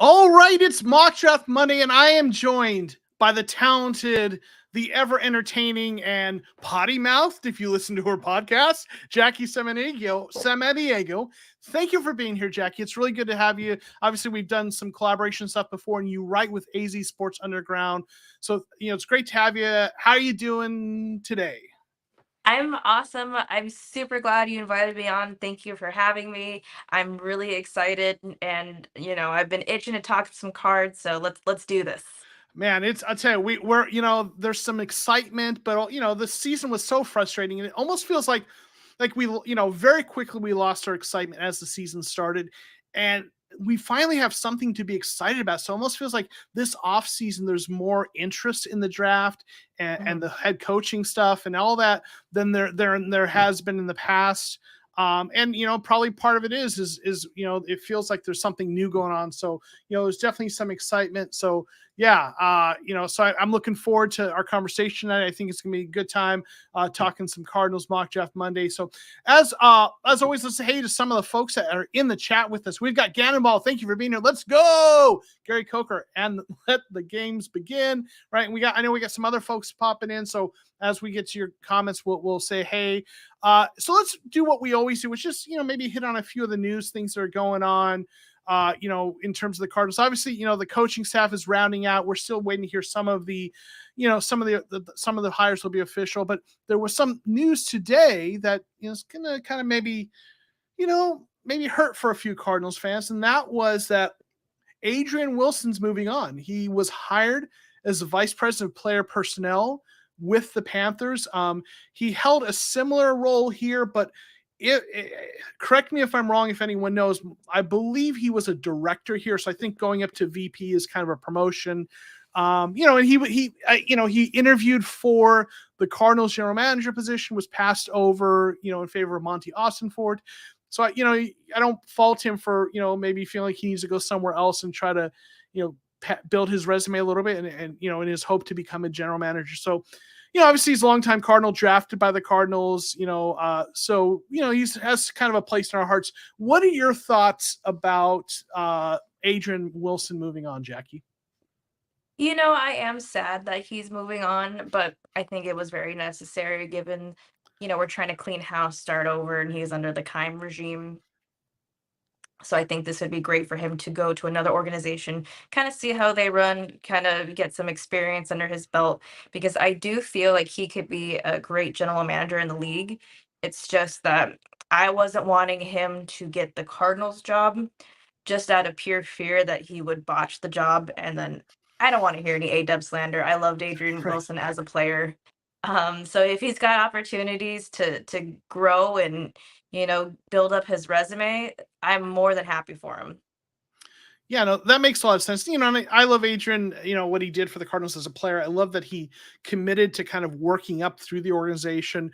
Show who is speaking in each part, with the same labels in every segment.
Speaker 1: All right, it's Mock Draft Monday, and I am joined by the talented, the ever entertaining, and potty mouthed, if you listen to her podcast, Jackie Samaniego. Thank you for being here, Jackie. It's really good to have you. Obviously, we've done some collaboration stuff before, and you write with AZSPORTS Underground. So, it's great to have you. How are you doing today?
Speaker 2: I'm awesome. I'm super glad you invited me on. Thank you for having me. I'm really excited and I've been itching to talk some cards, so let's do this.
Speaker 1: Man, I'll tell you, we're, there's some excitement, but, the season was so frustrating. And it almost feels like we, very quickly we lost our excitement as the season started. And we finally have something to be excited about. So it almost feels like this off season, there's more interest in the draft and the head coaching stuff and all that than there has been in the past. And probably part of it is it feels like there's something new going on. So there's definitely some excitement. So yeah, I'm looking forward to our conversation tonight. I think it's gonna be a good time talking some Cardinals Mock Draft Monday. So as always, let's say hey to some of the folks that are in the chat with us. We've got Gannonball. Thank you for being here. Let's go, Gary Coker, and let the games begin. Right, and I know we got some other folks popping in. So as we get to your comments, we'll say hey. So let's do what we always do, which is maybe hit on a few of the news things that are going on. In terms of the Cardinals, obviously, the coaching staff is rounding out. We're still waiting to hear some of the hires will be official, but there was some news today that is going to kind of maybe hurt for a few Cardinals fans. And that was that Adrian Wilson's moving on. He was hired as the vice president of player personnel with the Panthers. He held a similar role here, but correct me if I'm wrong, if anyone knows, I believe he was a director here. So I think going up to VP is kind of a promotion. And he interviewed for the Cardinals general manager position, was passed over, in favor of Monty Austinford. So, I don't fault him for, maybe feeling like he needs to go somewhere else and try to, build his resume a little bit and in his hope to become a general manager. So, obviously he's a longtime Cardinal, drafted by the Cardinals, so, he has kind of a place in our hearts. What are your thoughts about Adrian Wilson moving on, Jackie?
Speaker 2: I am sad that he's moving on, but I think it was very necessary given, we're trying to clean house, start over, and he's under the Keim regime. So I think this would be great for him to go to another organization, kind of see how they run, kind of get some experience under his belt, because I do feel like he could be a great general manager in the league. It's just that I wasn't wanting him to get the Cardinals job just out of pure fear that he would botch the job. And then I don't want to hear any A-dub slander. I loved Adrian Wilson as a player. So if he's got opportunities to grow and build up his resume, I'm more than happy for him.
Speaker 1: Yeah, no, that makes a lot of sense. I love Adrian, what he did for the Cardinals as a player. I love that he committed to kind of working up through the organization.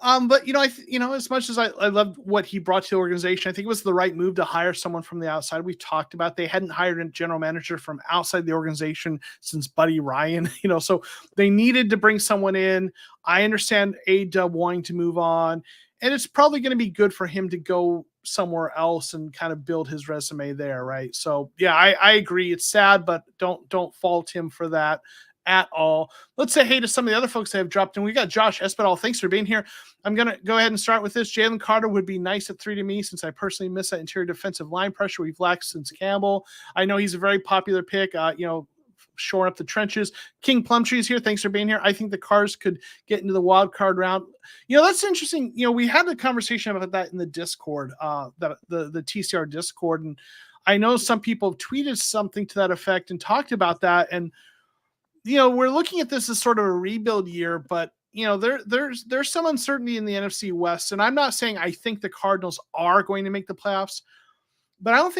Speaker 1: But as much as I loved what he brought to the organization, I think it was the right move to hire someone from the outside. We've talked about they hadn't hired a general manager from outside the organization since Buddy Ryan, so they needed to bring someone in. I understand A-Dub wanting to move on, and it's probably going to be good for him to go somewhere else and kind of build his resume there, right? So yeah, I agree. It's sad, but don't fault him for that at all. Let's say hey to some of the other folks that have dropped in. We got Josh Espinal. Thanks for being here. I'm going to go ahead and start with this. Jalen Carter would be nice at 3 to me, since I personally miss that interior defensive line pressure we've lacked since Campbell. I know he's a very popular pick, shoring up the trenches. King Plumtree is here. Thanks for being here. I think the Cards could get into the wild card round. That's interesting. We had a conversation about that in the Discord, the TCR Discord. And I know some people have tweeted something to that effect and talked about that. And, we're looking at this as sort of a rebuild year, but there's some uncertainty in the NFC West. And I'm not saying I think the Cardinals are going to make the playoffs, but I don't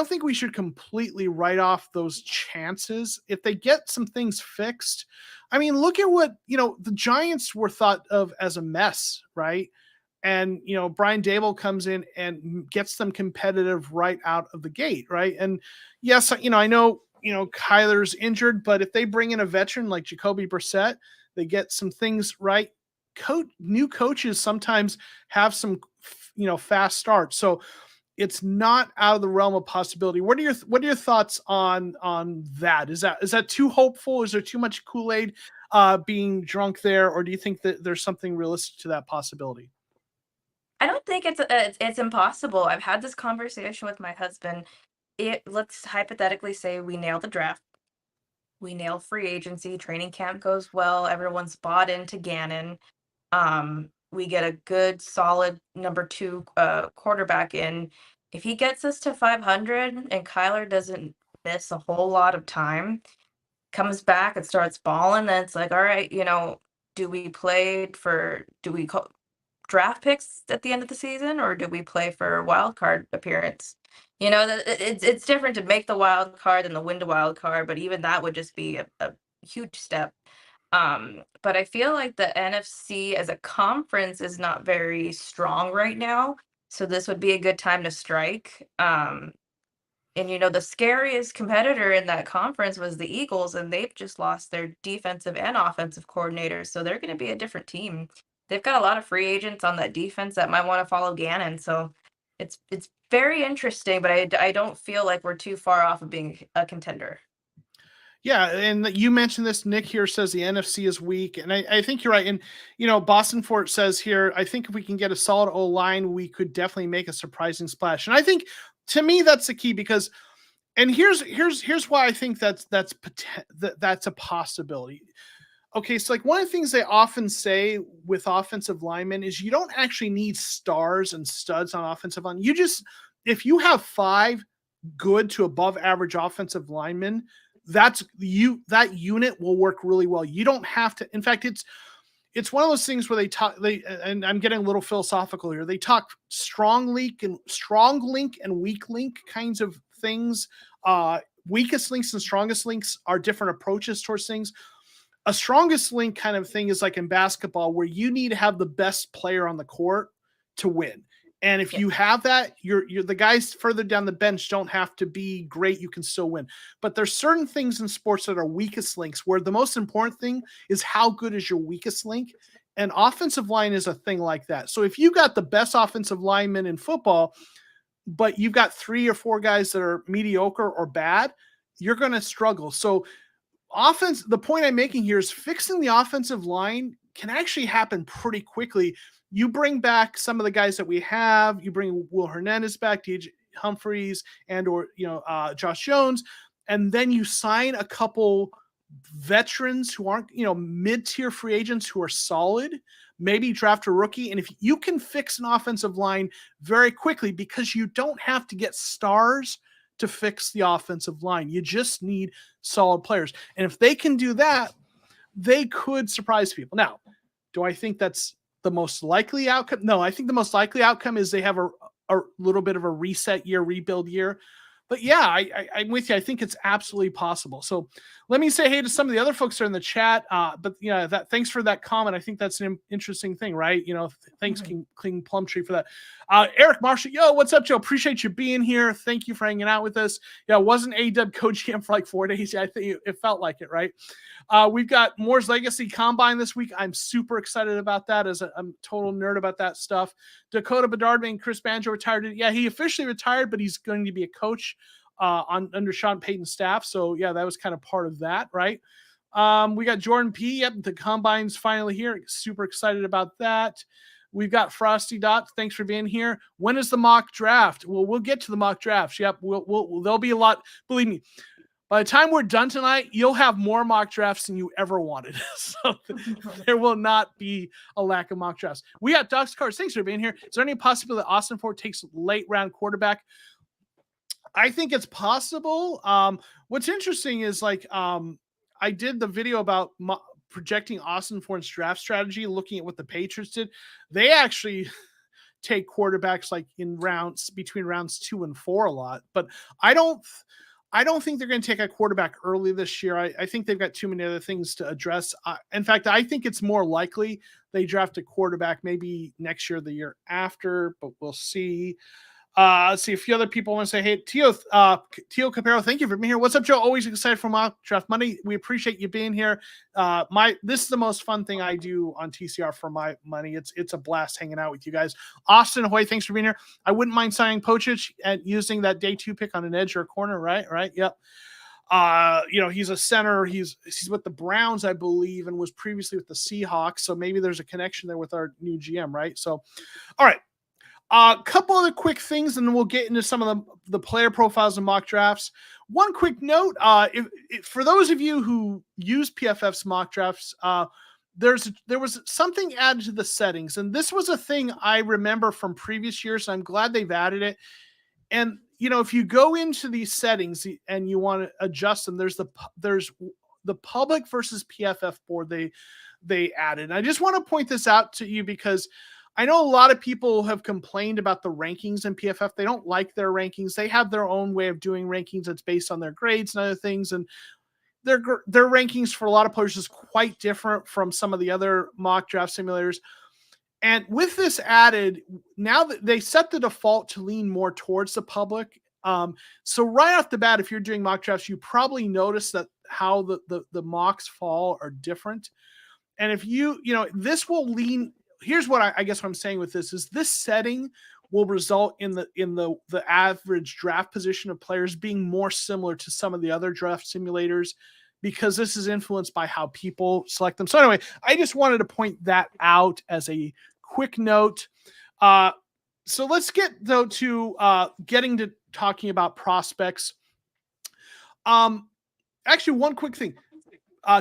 Speaker 1: think we should completely write off those chances if they get some things fixed. I mean, look at what, the Giants were thought of as a mess, right? And, Brian Daboll comes in and gets them competitive right out of the gate, right? And yes, I know, Kyler's injured, but if they bring in a veteran like Jacoby Brissett, they get some things right. New coaches sometimes have some, fast starts. So it's not out of the realm of possibility. What are your thoughts on that? Is that too hopeful? Is there too much Kool-Aid being drunk there, or do you think that there's something realistic to that possibility?
Speaker 2: I don't think it's impossible. I've had this conversation with my husband. Let's hypothetically say we nail the draft, we nail free agency, training camp goes well, everyone's bought into Gannon. We get a good solid number 2 quarterback in. If he gets us to 500 and Kyler doesn't miss a whole lot of time, comes back and starts balling, then it's like, all right, do we play for do we call draft picks at the end of the season, or do we play for a wild card appearance? It's different to make the wild card than the win the wild card, but even that would just be a huge step. But I feel like the NFC as a conference is not very strong right now, so this would be a good time to strike. And the scariest competitor in that conference was the Eagles, and they've just lost their defensive and offensive coordinators, so they're going to be a different team. They've got a lot of free agents on that defense that might want to follow Gannon, so it's very interesting, but I don't feel like we're too far off of being a contender.
Speaker 1: Yeah, and you mentioned this. Nick here says the NFC is weak, and I think you're right. And Boston Fort says here, I think if we can get a solid O line, we could definitely make a surprising splash. And I think, to me, that's the key, because, and here's why I think that's a possibility. Okay, so like one of the things they often say with offensive linemen is you don't actually need stars and studs on offensive line. If you have 5 good to above average offensive linemen, that unit will work really well. You don't have to. In fact, it's one of those things where and I'm getting a little philosophical here. They talk strong link and weak link kinds of things. Weakest links and strongest links are different approaches towards things. A strongest link kind of thing is like in basketball, where you need to have the best player on the court to win. And if you have that, you're the guys further down the bench don't have to be great. You can still win. But there's certain things in sports that are weakest links, where the most important thing is how good is your weakest link. And offensive line is a thing like that. So if you got the best offensive lineman in football, but you've got 3 or 4 guys that are mediocre or bad, you're going to struggle. So the point I'm making here is fixing the offensive line can actually happen pretty quickly. You bring back some of the guys that we have. You bring Will Hernandez back, DJ Humphries, or Josh Jones, and then you sign a couple veterans who aren't mid-tier free agents who are solid. Maybe draft a rookie, and if you can fix an offensive line very quickly, because you don't have to get stars to fix the offensive line. You just need solid players, and if they can do that, they could surprise people. Now, do I think that's the most likely outcome? No, I think the most likely outcome is they have a little bit of a reset year, rebuild year. But yeah, I'm with you. I think it's absolutely possible. So let me say hey to some of the other folks that are in the chat. But thanks for that comment. I think that's an interesting thing, right? Thanks, King Plumtree, for that. Eric Marshall, yo, what's up, Joe? Appreciate you being here. Thank you for hanging out with us. Yeah, wasn't A-Dub co-GM for like 4 days. Yeah, I think it felt like it, right? We've got Moore's Legacy Combine this week. I'm super excited about that, as I'm a total nerd about that stuff. Dakota Bedard and Chris Banjo retired. Yeah, he officially retired, but he's going to be a coach under Sean Payton's staff. So yeah, that was kind of part of that, right? We got Jordan P. Yep, the Combine's finally here. Super excited about that. We've got Frosty Dot. Thanks for being here. When is the mock draft? Well, we'll get to the mock drafts. Yep, there'll be a lot. Believe me, by the time we're done tonight, you'll have more mock drafts than you ever wanted. So there will not be a lack of mock drafts. We got Docs Cards. Thanks for being here. Is there any possibility that Austin Ford takes late round quarterback? I think it's possible. What's interesting is I did the video about projecting Austin Ford's draft strategy, looking at what the Patriots did. They actually take quarterbacks like in between rounds 2 and 4 a lot, but I don't think they're going to take a quarterback early this year. I think they've got too many other things to address. In fact, I think it's more likely they draft a quarterback maybe next year, the year after, but we'll see. Let's see a few other people want to say, hey, Tio Capero, thank you for being here. What's up, Joe? Always excited for Mock Draft Monday. We appreciate you being here. This is the most fun thing I do on TCR for my money. It's a blast hanging out with you guys. Austin Hoy, thanks for being here. I wouldn't mind signing Pochich and using that day 2 pick on an edge or a corner, right? Yep. He's a center. He's with the Browns, I believe, and was previously with the Seahawks. So maybe there's a connection there with our new GM, right? So, all right. A couple other quick things, and then we'll get into some of the player profiles and mock drafts. One quick note, if for those of you who use PFF's mock drafts, there was something added to the settings, and this was a thing I remember from previous years, and I'm glad they've added it. And, if you go into these settings and you want to adjust them, there's the public versus PFF board they added. And I just want to point this out to you because I know a lot of people have complained about the rankings in PFF. They don't like their rankings. They have their own way of doing rankings that's based on their grades and other things. And their rankings for a lot of players is quite different from some of the other mock draft simulators. And with this added, now that they set the default to lean more towards the public. So right off the bat, if you're doing mock drafts, you probably notice that how the mocks fall are different. And if this will lean. Here's what I guess what I'm saying with this is this setting will result in the average draft position of players being more similar to some of the other draft simulators because this is influenced by how people select them. So anyway, I just wanted to point that out as a quick note. So let's get though to getting to talking about prospects. Actually, one quick thing.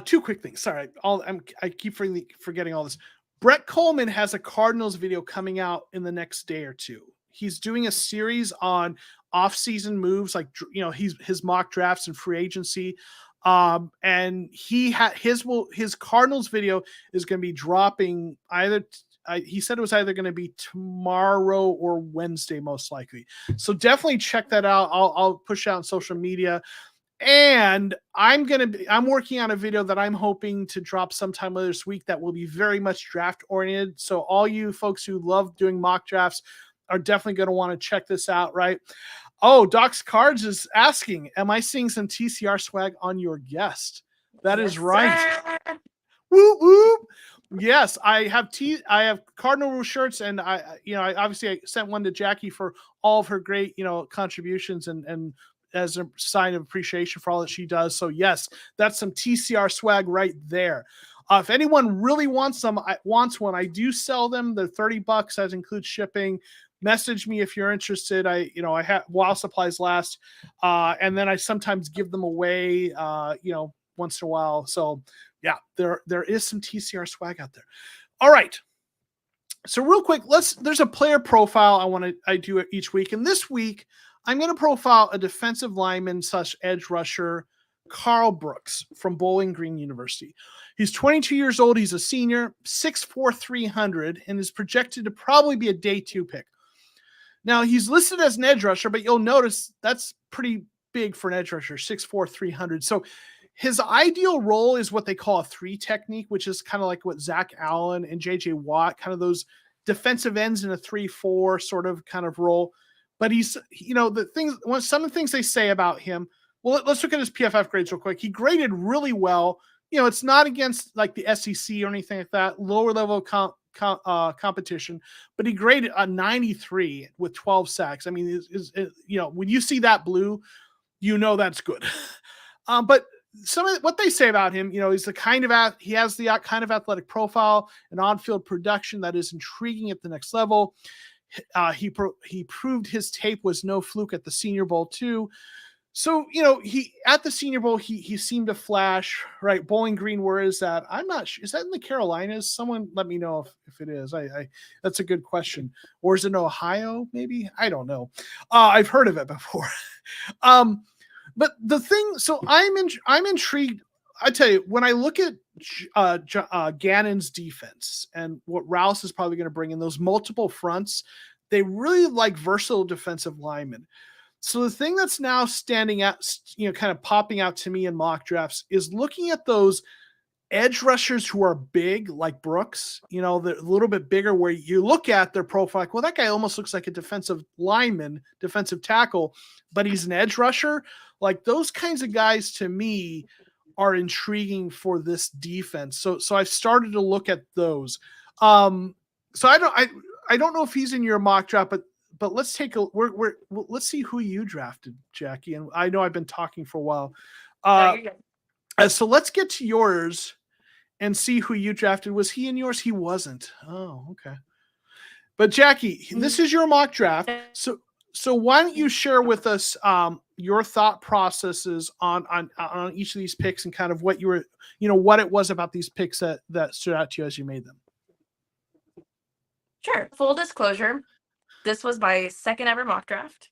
Speaker 1: Two quick things. Sorry, I keep forgetting all this. Brett Coleman has a Cardinals video coming out in the next day or two. He's doing a series on off-season moves, like his mock drafts and free agency. And his Cardinals video is going to be dropping he said it was either going to be tomorrow or Wednesday, most likely. So definitely check that out. I'll push out on social media. And I'm working on a video that I'm hoping to drop sometime later this week that will be very much draft oriented. So all you folks who love doing mock drafts are definitely going to want to check this out, right? Oh, Doc's Cards is asking, am I seeing some TCR swag on your guest? That is right. Whoop, whoop. Yes, I have Cardinal shirts, and I obviously I sent one to Jackie for all of her great, contributions and as a sign of appreciation for all that she does. So yes, that's some TCR swag right there. If anyone really wants one, I do sell them. They're $30. That includes shipping. Message me if you're interested. I have while supplies last. And then I sometimes give them away, once in a while. So yeah, there is some TCR swag out there. All right. So real quick, there's a player profile I do it each week. And this week, I'm going to profile a defensive lineman / edge rusher, Carl Brooks from Bowling Green University. He's 22 years old. He's a senior, 6'4", 300, and is projected to probably be a day 2 pick. Now, he's listed as an edge rusher, but you'll notice that's pretty big for an edge rusher, 6'4", 300. So his ideal role is what they call a 3 technique, which is kind of like what Zach Allen and J.J. Watt, kind of those defensive ends in a 3-4 sort of kind of role. But he's, some of the things they say about him. Well, let's look at his PFF grades real quick. He graded really well. It's not against like the SEC or anything like that, lower level competition, but he graded a 93 with 12 sacks. I mean, when you see that blue, that's good. But some of what they say about him, he has the kind of athletic profile and on-field production that is intriguing at the next level. He proved his tape was no fluke at the Senior Bowl too. So, he at the Senior Bowl, he seemed to flash, right? Bowling Green, where is that? I'm not sure. Is that in the Carolinas? Someone let me know if it is. I that's a good question. Or is it in Ohio? Maybe, I don't know. I've heard of it before. But the thing, so I'm intrigued. I tell you, when I look at Gannon's defense and what Rouse is probably going to bring in those multiple fronts, they really like versatile defensive linemen. So the thing that's now standing out, kind of popping out to me in mock drafts is looking at those edge rushers who are big, like Brooks, they're a little bit bigger, where you look at their profile, like, well, that guy almost looks like a defensive lineman, defensive tackle, but he's an edge rusher. Like, those kinds of guys to me are intriguing for this defense. So I've started to look at those. So I don't know if he's in your mock draft, but let's take let's see who you drafted, Jackie. And I know I've been talking for a while.
Speaker 2: No, you're good.
Speaker 1: So let's get to yours and see who you drafted. Was he in yours? He wasn't. Oh, okay. But Jackie, this is your mock draft. So why don't you share with us your thought processes on each of these picks, and kind of what you were, what it was about these picks that stood out to you as you made them.
Speaker 2: Sure. Full disclosure, this was my second ever mock draft.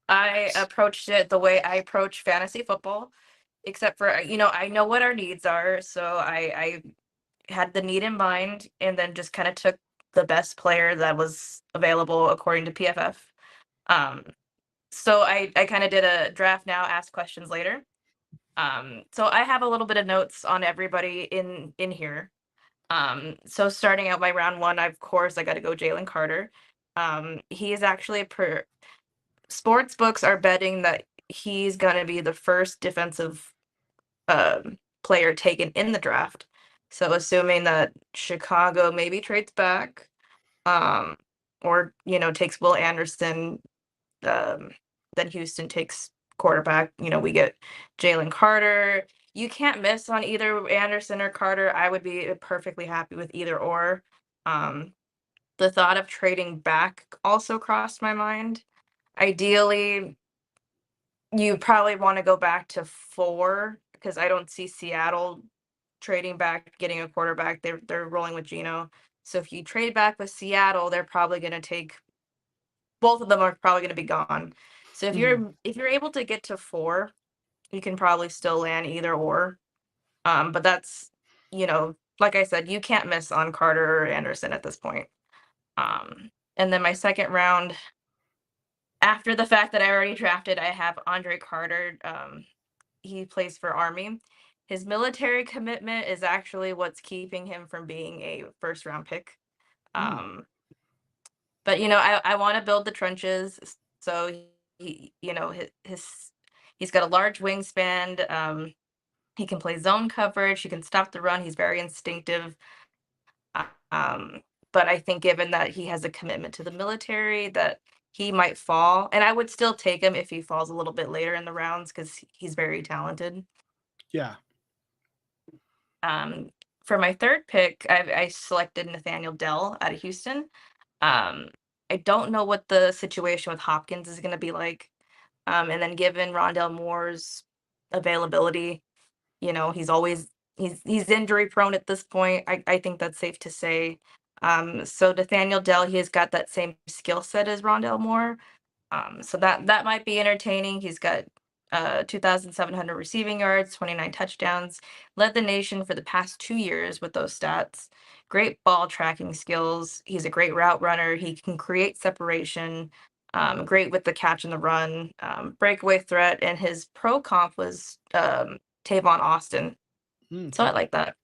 Speaker 2: I approached it the way I approach fantasy football, except for, I know what our needs are. So I had the need in mind, and then just kind of took the best player that was available according to PFF. So I kind of did a draft now, ask questions later. So I have a little bit of notes on everybody in here. So starting out by round one, of course, I got to go Jalen Carter. He is actually sports books are betting that he's going to be the first defensive player taken in the draft. So assuming that Chicago maybe trades back, or takes Will Anderson, then Houston takes quarterback. We get Jalen Carter. You can't miss on either Anderson or Carter. I would be perfectly happy with either or. The thought of trading back also crossed my mind. Ideally, you probably want to go back to 4, because I don't see Seattle trading back, getting a quarterback. They're rolling with Geno. So if you trade back with Seattle, they're probably going to take, both of them are probably going to be gone. So if you're able to get to 4, you can probably still land either or. But that's, like I said, you can't miss on Carter or Anderson at this point. And then my second round, after the fact that I already drafted, I have Andre Carter. He plays for Army. His military commitment is actually what's keeping him from being a first round pick. But I want to build the trenches. So he, he's got a large wingspan. He can play zone coverage. He can stop the run. He's very instinctive. But I think given that he has a commitment to the military, that he might fall. And I would still take him if he falls a little bit later in the rounds, because he's very talented.
Speaker 1: Yeah.
Speaker 2: For my third pick, I selected Nathaniel Dell out of Houston. I don't know what the situation with Hopkins is going to be like. And then given Rondell Moore's availability, he's injury prone at this point. I think that's safe to say. So Nathaniel Dell, he has got that same skill set as Rondell Moore. So that might be entertaining. He's got 2,700 receiving yards, 29 touchdowns, led the nation for the past 2 years with those stats. Great ball tracking skills. He's a great route runner. He can create separation. Great with the catch and the run. Breakaway threat, and his pro comp was Tavon Austin. So I like that.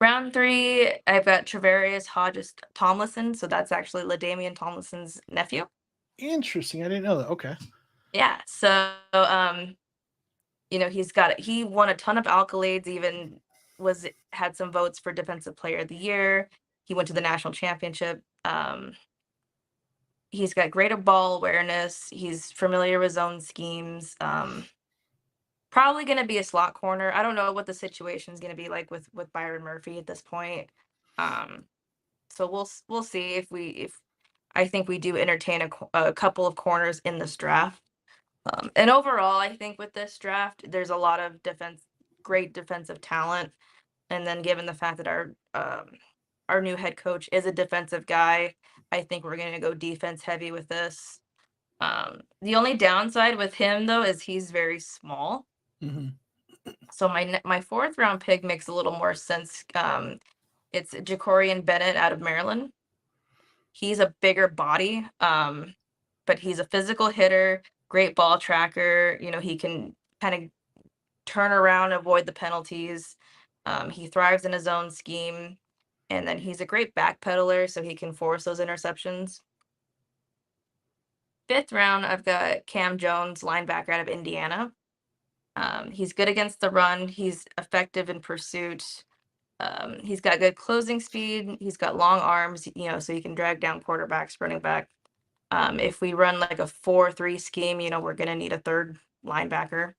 Speaker 2: Round 3, I've got Travarius Hodges Tomlinson. So that's actually LaDainian Tomlinson's nephew.
Speaker 1: Interesting. I didn't know that. Okay.
Speaker 2: Yeah. So, he won a ton of accolades, even had some votes for Defensive Player of the Year. He went to the national championship. He's got great ball awareness. He's familiar with zone schemes. Probably going to be a slot corner. I don't know what the situation is going to be like with Byron Murphy at this point. So we'll see if I think we do entertain a couple of corners in this draft. And overall, I think with this draft, there's a lot of great defensive talent. And then given the fact that our new head coach is a defensive guy, I think we're going to go defense heavy with this. The only downside with him, though, is he's very small. So my fourth round pick makes a little more sense. It's Jacorian Bennett out of Maryland. He's a bigger body, but he's a physical hitter, great ball tracker. He can kind of turn around, avoid the penalties. He thrives in his own scheme. And then he's a great backpedaler, so he can force those interceptions. 5th round, I've got Cam Jones, linebacker out of Indiana. He's good against the run. He's effective in pursuit. He's got good closing speed. He's got long arms, so he can drag down quarterbacks, running back. If we run like a 4-3 scheme, we're going to need a third linebacker.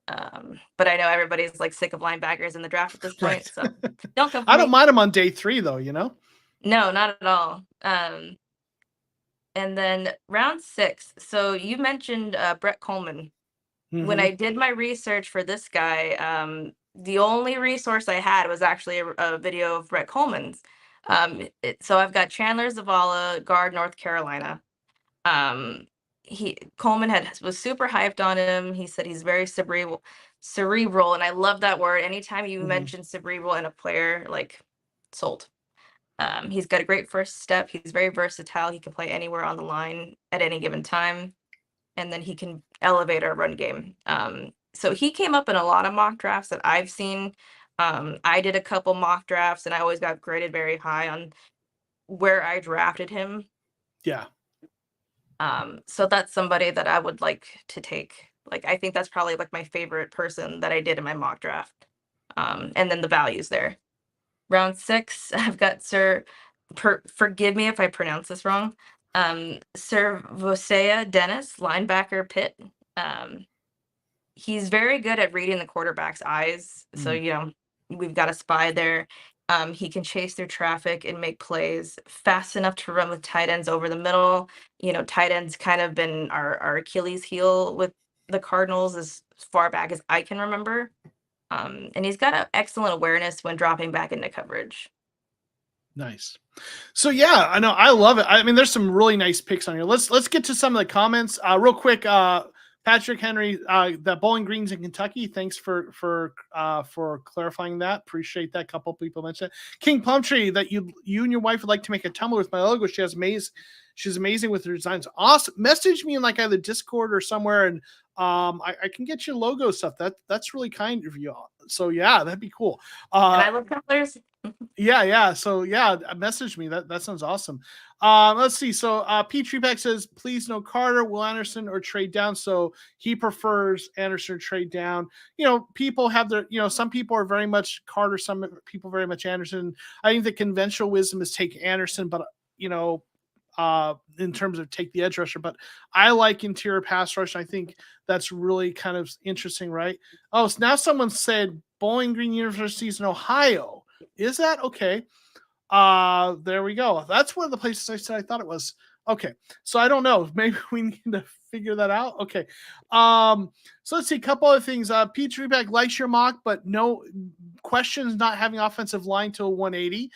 Speaker 2: But I know everybody's like sick of linebackers in the draft at this point,
Speaker 1: Right.
Speaker 2: so don't come for
Speaker 1: I don't
Speaker 2: me.
Speaker 1: mind him on day 3 though,
Speaker 2: No, not at all. And then round 6. So you mentioned Brett Coleman. When I did my research for this guy, the only resource I had was actually a video of Brett Coleman's. So I've got Chandler Zavala, guard, North Carolina. Coleman was super hyped on him. He said he's very cerebral, and I love that word. Anytime you mention cerebral in a player, like, sold. He's got a great first step. He's very versatile. He can play anywhere on the line at any given time, and then he can elevate our run game. So he came up in a lot of mock drafts that I've seen. I did a couple mock drafts, and I always got graded very high on where I drafted him.
Speaker 1: Yeah.
Speaker 2: So that's somebody that I would like to take. Like, I think that's probably like my favorite person that I did in my mock draft. And then the values there. Round 6, I've got forgive me if I pronounce this wrong. Sir Vosea Dennis, linebacker, Pitt. He's very good at reading the quarterback's eyes. So, we've got a spy there. He can chase through traffic and make plays fast enough to run with tight ends over the middle. Tight ends kind of been our Achilles heel with the Cardinals as far back as I can remember. And he's got an excellent awareness when dropping back into coverage.
Speaker 1: Nice. So yeah, I know, I love it. I mean, there's some really nice picks on here. Let's get to some of the comments real quick. Patrick Henry, the Bowling Green's in Kentucky. Thanks for clarifying that. Appreciate that. A couple people mentioned it. King Plumtree, that you and your wife would like to make a tumbler with my logo. She's amazing with her designs. Awesome. Message me in like either Discord or somewhere, and I can get you logo stuff. That's really kind of you. So yeah, that'd be cool.
Speaker 2: And I love tumblers.
Speaker 1: Yeah. So yeah, message me. That sounds awesome. Let's see. So Pete Treepack says, please no Carter, Will Anderson, or trade down. So he prefers Anderson or trade down. People have their, some people are very much Carter, some people very much Anderson. I think the conventional wisdom is take Anderson, but in terms of take the edge rusher, but I like interior pass rush. I think that's really kind of interesting, right? Oh, so now someone said Bowling Green University is in Ohio. Is that okay? There we go. That's one of the places I said I thought it was. Okay, so I don't know. Maybe we need to figure that out. Okay, so let's see a couple other things. Pete Reback likes your mock, but no questions not having offensive line till 180.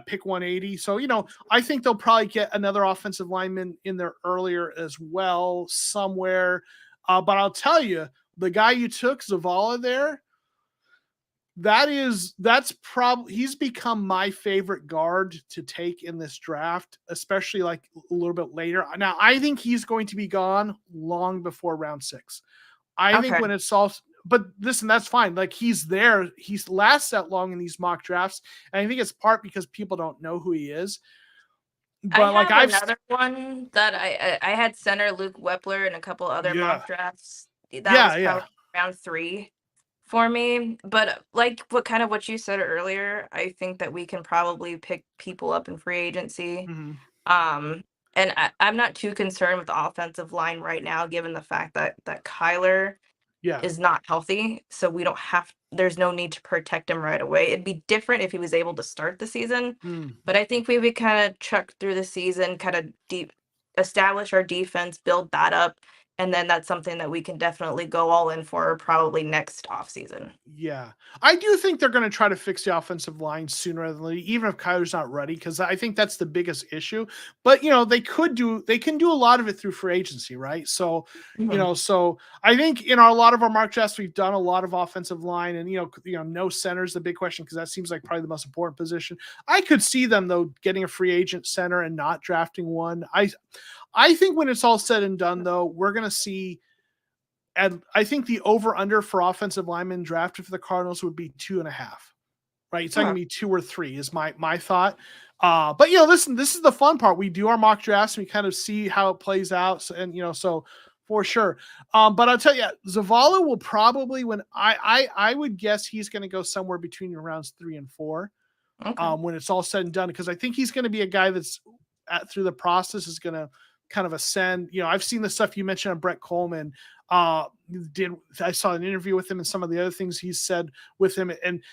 Speaker 1: Pick 180. So, I think they'll probably get another offensive lineman in there earlier as well somewhere. But I'll tell you, the guy you took, Zavala, there, that's probably, he's become my favorite guard to take in this draft, especially like a little bit later. Now, I think he's going to be gone long before round 6. I think when it's all, but listen, that's fine. Like, he's there. He lasts that long in these mock drafts. And I think it's part because people don't know who he is. But
Speaker 2: I've another one that I had center Luke Wepler and a couple other mock drafts. That was probably round 3 for me. But like what you said earlier, I think that we can probably pick people up in free agency. And I'm not too concerned with the offensive line right now, given the fact that Kyler is not healthy. So there's no need to protect him right away. It'd be different if he was able to start the season. But I think we would kind of chuck through the season, kind of establish our defense, build that up. And then that's something that we can definitely go all in for probably next offseason.
Speaker 1: Yeah. I do think they're going to try to fix the offensive line sooner rather than later, even if Kyler's not ready, because I think that's the biggest issue. But, they can do a lot of it through free agency, right? So, so I think in a lot of our mock drafts, we've done a lot of offensive line, and, no center is the big question, because that seems like probably the most important position. I could see them, though, getting a free agent center and not drafting one. I think when it's all said and done, though, we're going to see and I think the over under for offensive linemen drafted for the Cardinals would be 2.5. Right, it's not going to be 2 or 3 is my thought. But listen, this is the fun part. We do our mock drafts and we kind of see how it plays out, so for sure. But I'll tell you, Zavala will probably, when I would guess he's going to go somewhere between rounds 3 and 4.
Speaker 2: Okay.
Speaker 1: When it's all said and done, because I think he's going to be a guy that's through the process is going to kind of ascend. I've seen the stuff you mentioned on Brett Coleman. I saw an interview with him and some of the other things he said with him, and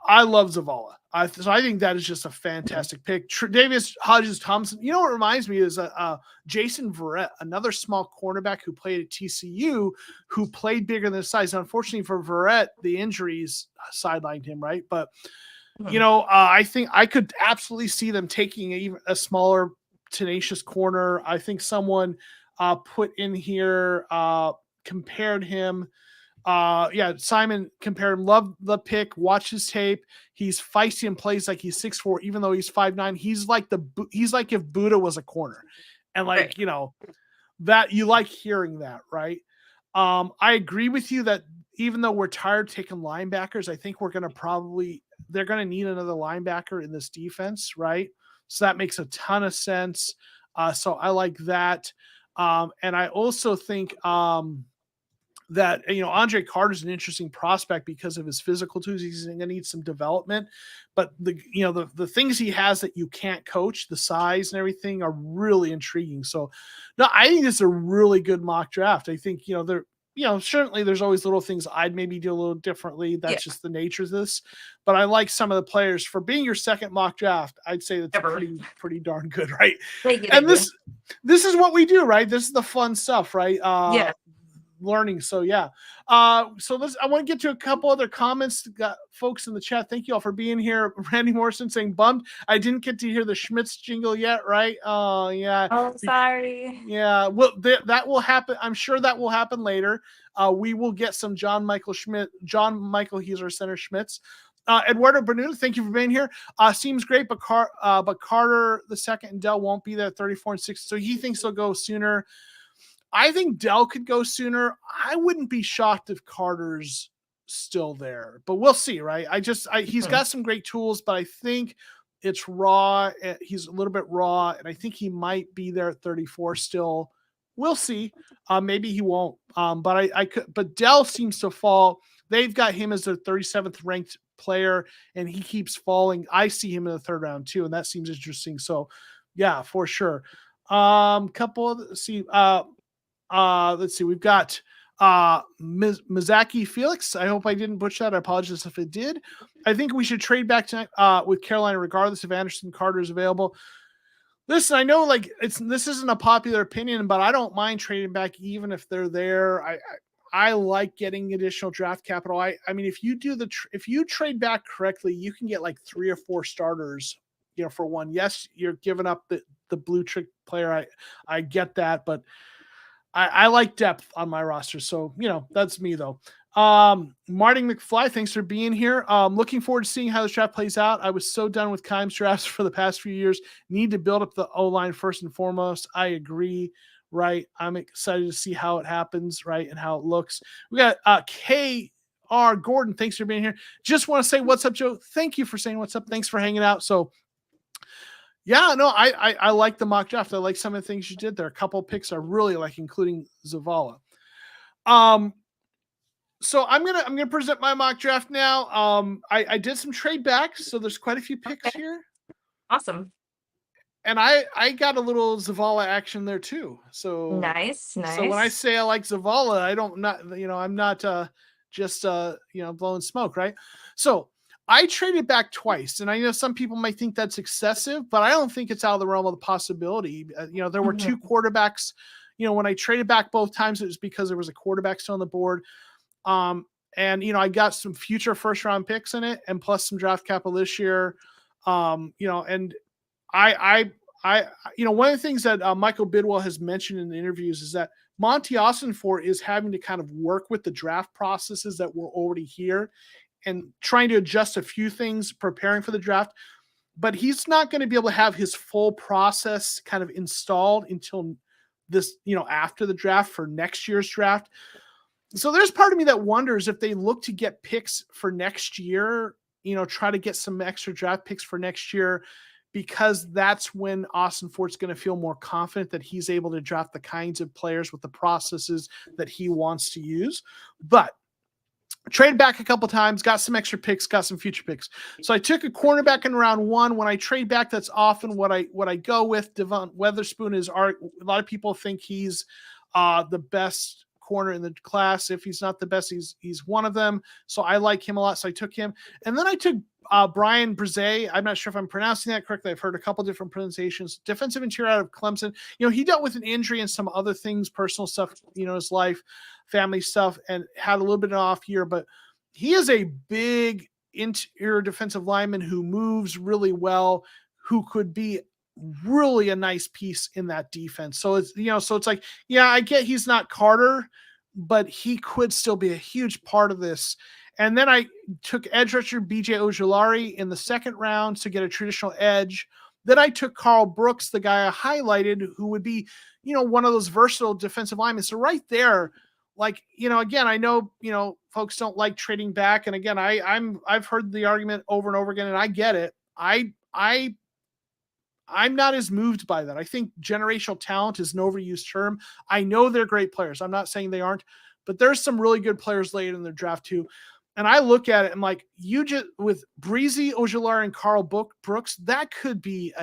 Speaker 1: I love Zavala. So I think that is just a fantastic pick. Davis Hodges Thompson. What reminds me is Jason Verrett, another small cornerback who played at TCU, who played bigger than his size. Unfortunately for Verrett, the injuries sidelined him, right? But I think I could absolutely see them taking a smaller, tenacious corner. I think someone put in here compared him. Simon compared him. Love the pick. Watch his tape. He's feisty and plays like he's 6'4", even though he's 5'9". He's like if Buddha was a corner, and that you like hearing that, right? I agree with you that even though we're tired of taking linebackers, I think they're going to need another linebacker in this defense, right? So that makes a ton of sense. So I like that. And I also think that Andre Carter's an interesting prospect because of his physical tools. He's going to need some development, but the things he has that you can't coach, the size and everything, are really intriguing. So no, I think it's a really good mock draft. I think certainly there's always little things I'd maybe do a little differently. That's just the nature of this, but I like some of the players. For being your second mock draft, I'd say that's pretty darn good, right? This is what we do, right? This is the fun stuff, right? Learning. So I want to get to a couple other comments. Got folks in the chat. Thank you all for being here. Randy Morrison saying bummed I didn't get to hear the Schmitz jingle yet, right?
Speaker 2: Oh, sorry.
Speaker 1: Well, that will happen. I'm sure that will happen later. We will get some John Michael, he's our center Schmitz. Eduardo Bernuda, thank you for being here. Seems great, but Carter the second and Dell won't be there at 34 and 6, so he thinks they'll go sooner. I think Dell could go sooner. I wouldn't be shocked if Carter's still there, but we'll see, right? He's got some great tools, but I think it's raw. He's a little bit raw, and I think he might be there at 34 still. We'll see. Maybe he won't. But Dell seems to fall. They've got him as their 37th ranked player, and he keeps falling. I see him in the third round too, and that seems interesting. So, yeah, for sure. Let's see. We've got Mizaki Felix. I hope I didn't butcher that. I apologize if it did. I think we should trade back tonight with Carolina, regardless if Anderson Carter is available. Listen, I know this isn't a popular opinion, but I don't mind trading back even if they're there. I like getting additional draft capital. I mean, if you trade back correctly, you can get like 3 or 4 starters, for one. Yes, you're giving up the blue chip player. I get that, but I like depth on my roster. So, that's me though. Marty McFly, thanks for being here. Looking forward to seeing how this draft plays out. I was so done with Keim's drafts for the past few years. Need to build up the O-line first and foremost. I agree, right? I'm excited to see how it happens, right? And how it looks. We got K.R. Gordon. Thanks for being here. Just want to say what's up, Joe. Thank you for saying what's up. Thanks for hanging out. So, yeah, no, I like the mock draft. I like some of the things you did there. A couple of picks I really like, including Zavala. So I'm gonna present my mock draft now. I did some trade backs, so there's quite a few picks here.
Speaker 2: Awesome.
Speaker 1: And I got a little Zavala action there too. So
Speaker 2: nice.
Speaker 1: So when I say I like Zavala, I'm not just blowing smoke, right? So I traded back twice, and I know some people might think that's excessive, but I don't think it's out of the realm of the possibility. There were 2 quarterbacks. When I traded back both times, it was because there was a quarterback still on the board. And I got some future first round picks in it, and plus some draft capital this year. And I one of the things that Michael Bidwell has mentioned in the interviews is that Monty Austinfort is having to kind of work with the draft processes that were already here and trying to adjust a few things, preparing for the draft. But he's not going to be able to have his full process kind of installed until this, after the draft for next year's draft. So there's part of me that wonders if they look to get picks for next year, try to get some extra draft picks for next year, because that's when Austin Fort's going to feel more confident that he's able to draft the kinds of players with the processes that he wants to use. But traded back a couple times, got some extra picks, got some future picks. So I took a cornerback in round 1. When I trade back, that's often what I go with. Devon Witherspoon is a lot of people think he's the best corner in the class. If he's not the best, he's one of them. So I like him a lot. So I took him. And then I took Brian Brzee. I'm not sure if I'm pronouncing that correctly. I've heard a couple different pronunciations. Defensive interior out of Clemson. He dealt with an injury and some other things, personal stuff, his life, family stuff, and had a little bit of an off year, but he is a big interior defensive lineman who moves really well, who could be really a nice piece in that defense. So it's, so it's like, yeah, I get he's not Carter, but he could still be a huge part of this. And then I took edge rusher BJ Ojulari in the second round to get a traditional edge. Then I took Carl Brooks, the guy I highlighted, who would be, one of those versatile defensive linemen. So right there, like, again, I know, folks don't like trading back. And again, I've heard the argument over and over again, and I get it. I'm not as moved by that. I think generational talent is an overused term. I know they're great players. I'm not saying they aren't, but there's some really good players later in the draft too. And I look at it and like, you just with Breezy, Ojulari, and Carl Brooks, that could be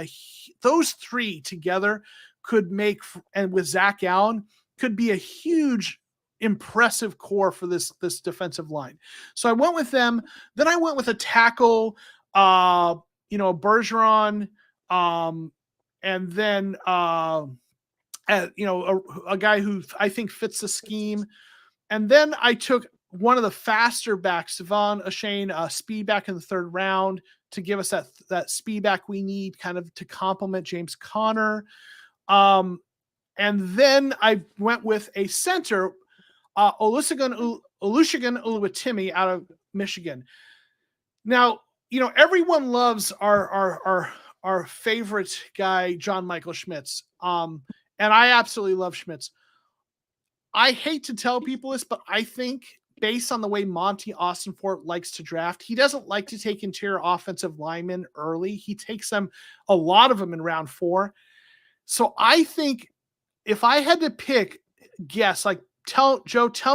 Speaker 1: those three together could make, and with Zach Allen, could be a huge, impressive core for this defensive line. So I went with them. Then I went with a tackle, Bergeron, and then a guy who I think fits the scheme. And then I took one of the faster backs, Devon Achane, speed back in the third round, to give us that speed back we need, kind of to complement James Conner. And then I went with a center, Olusegun Oluwatimi out of Michigan. Now, everyone loves our favorite guy, John Michael Schmitz. And I absolutely love Schmitz. I hate to tell people this, but I think based on the way Monty Austin Fort likes to draft, he doesn't like to take interior offensive linemen early. He takes them, a lot of them, in round 4. So I think if I had to pick, guess, like, tell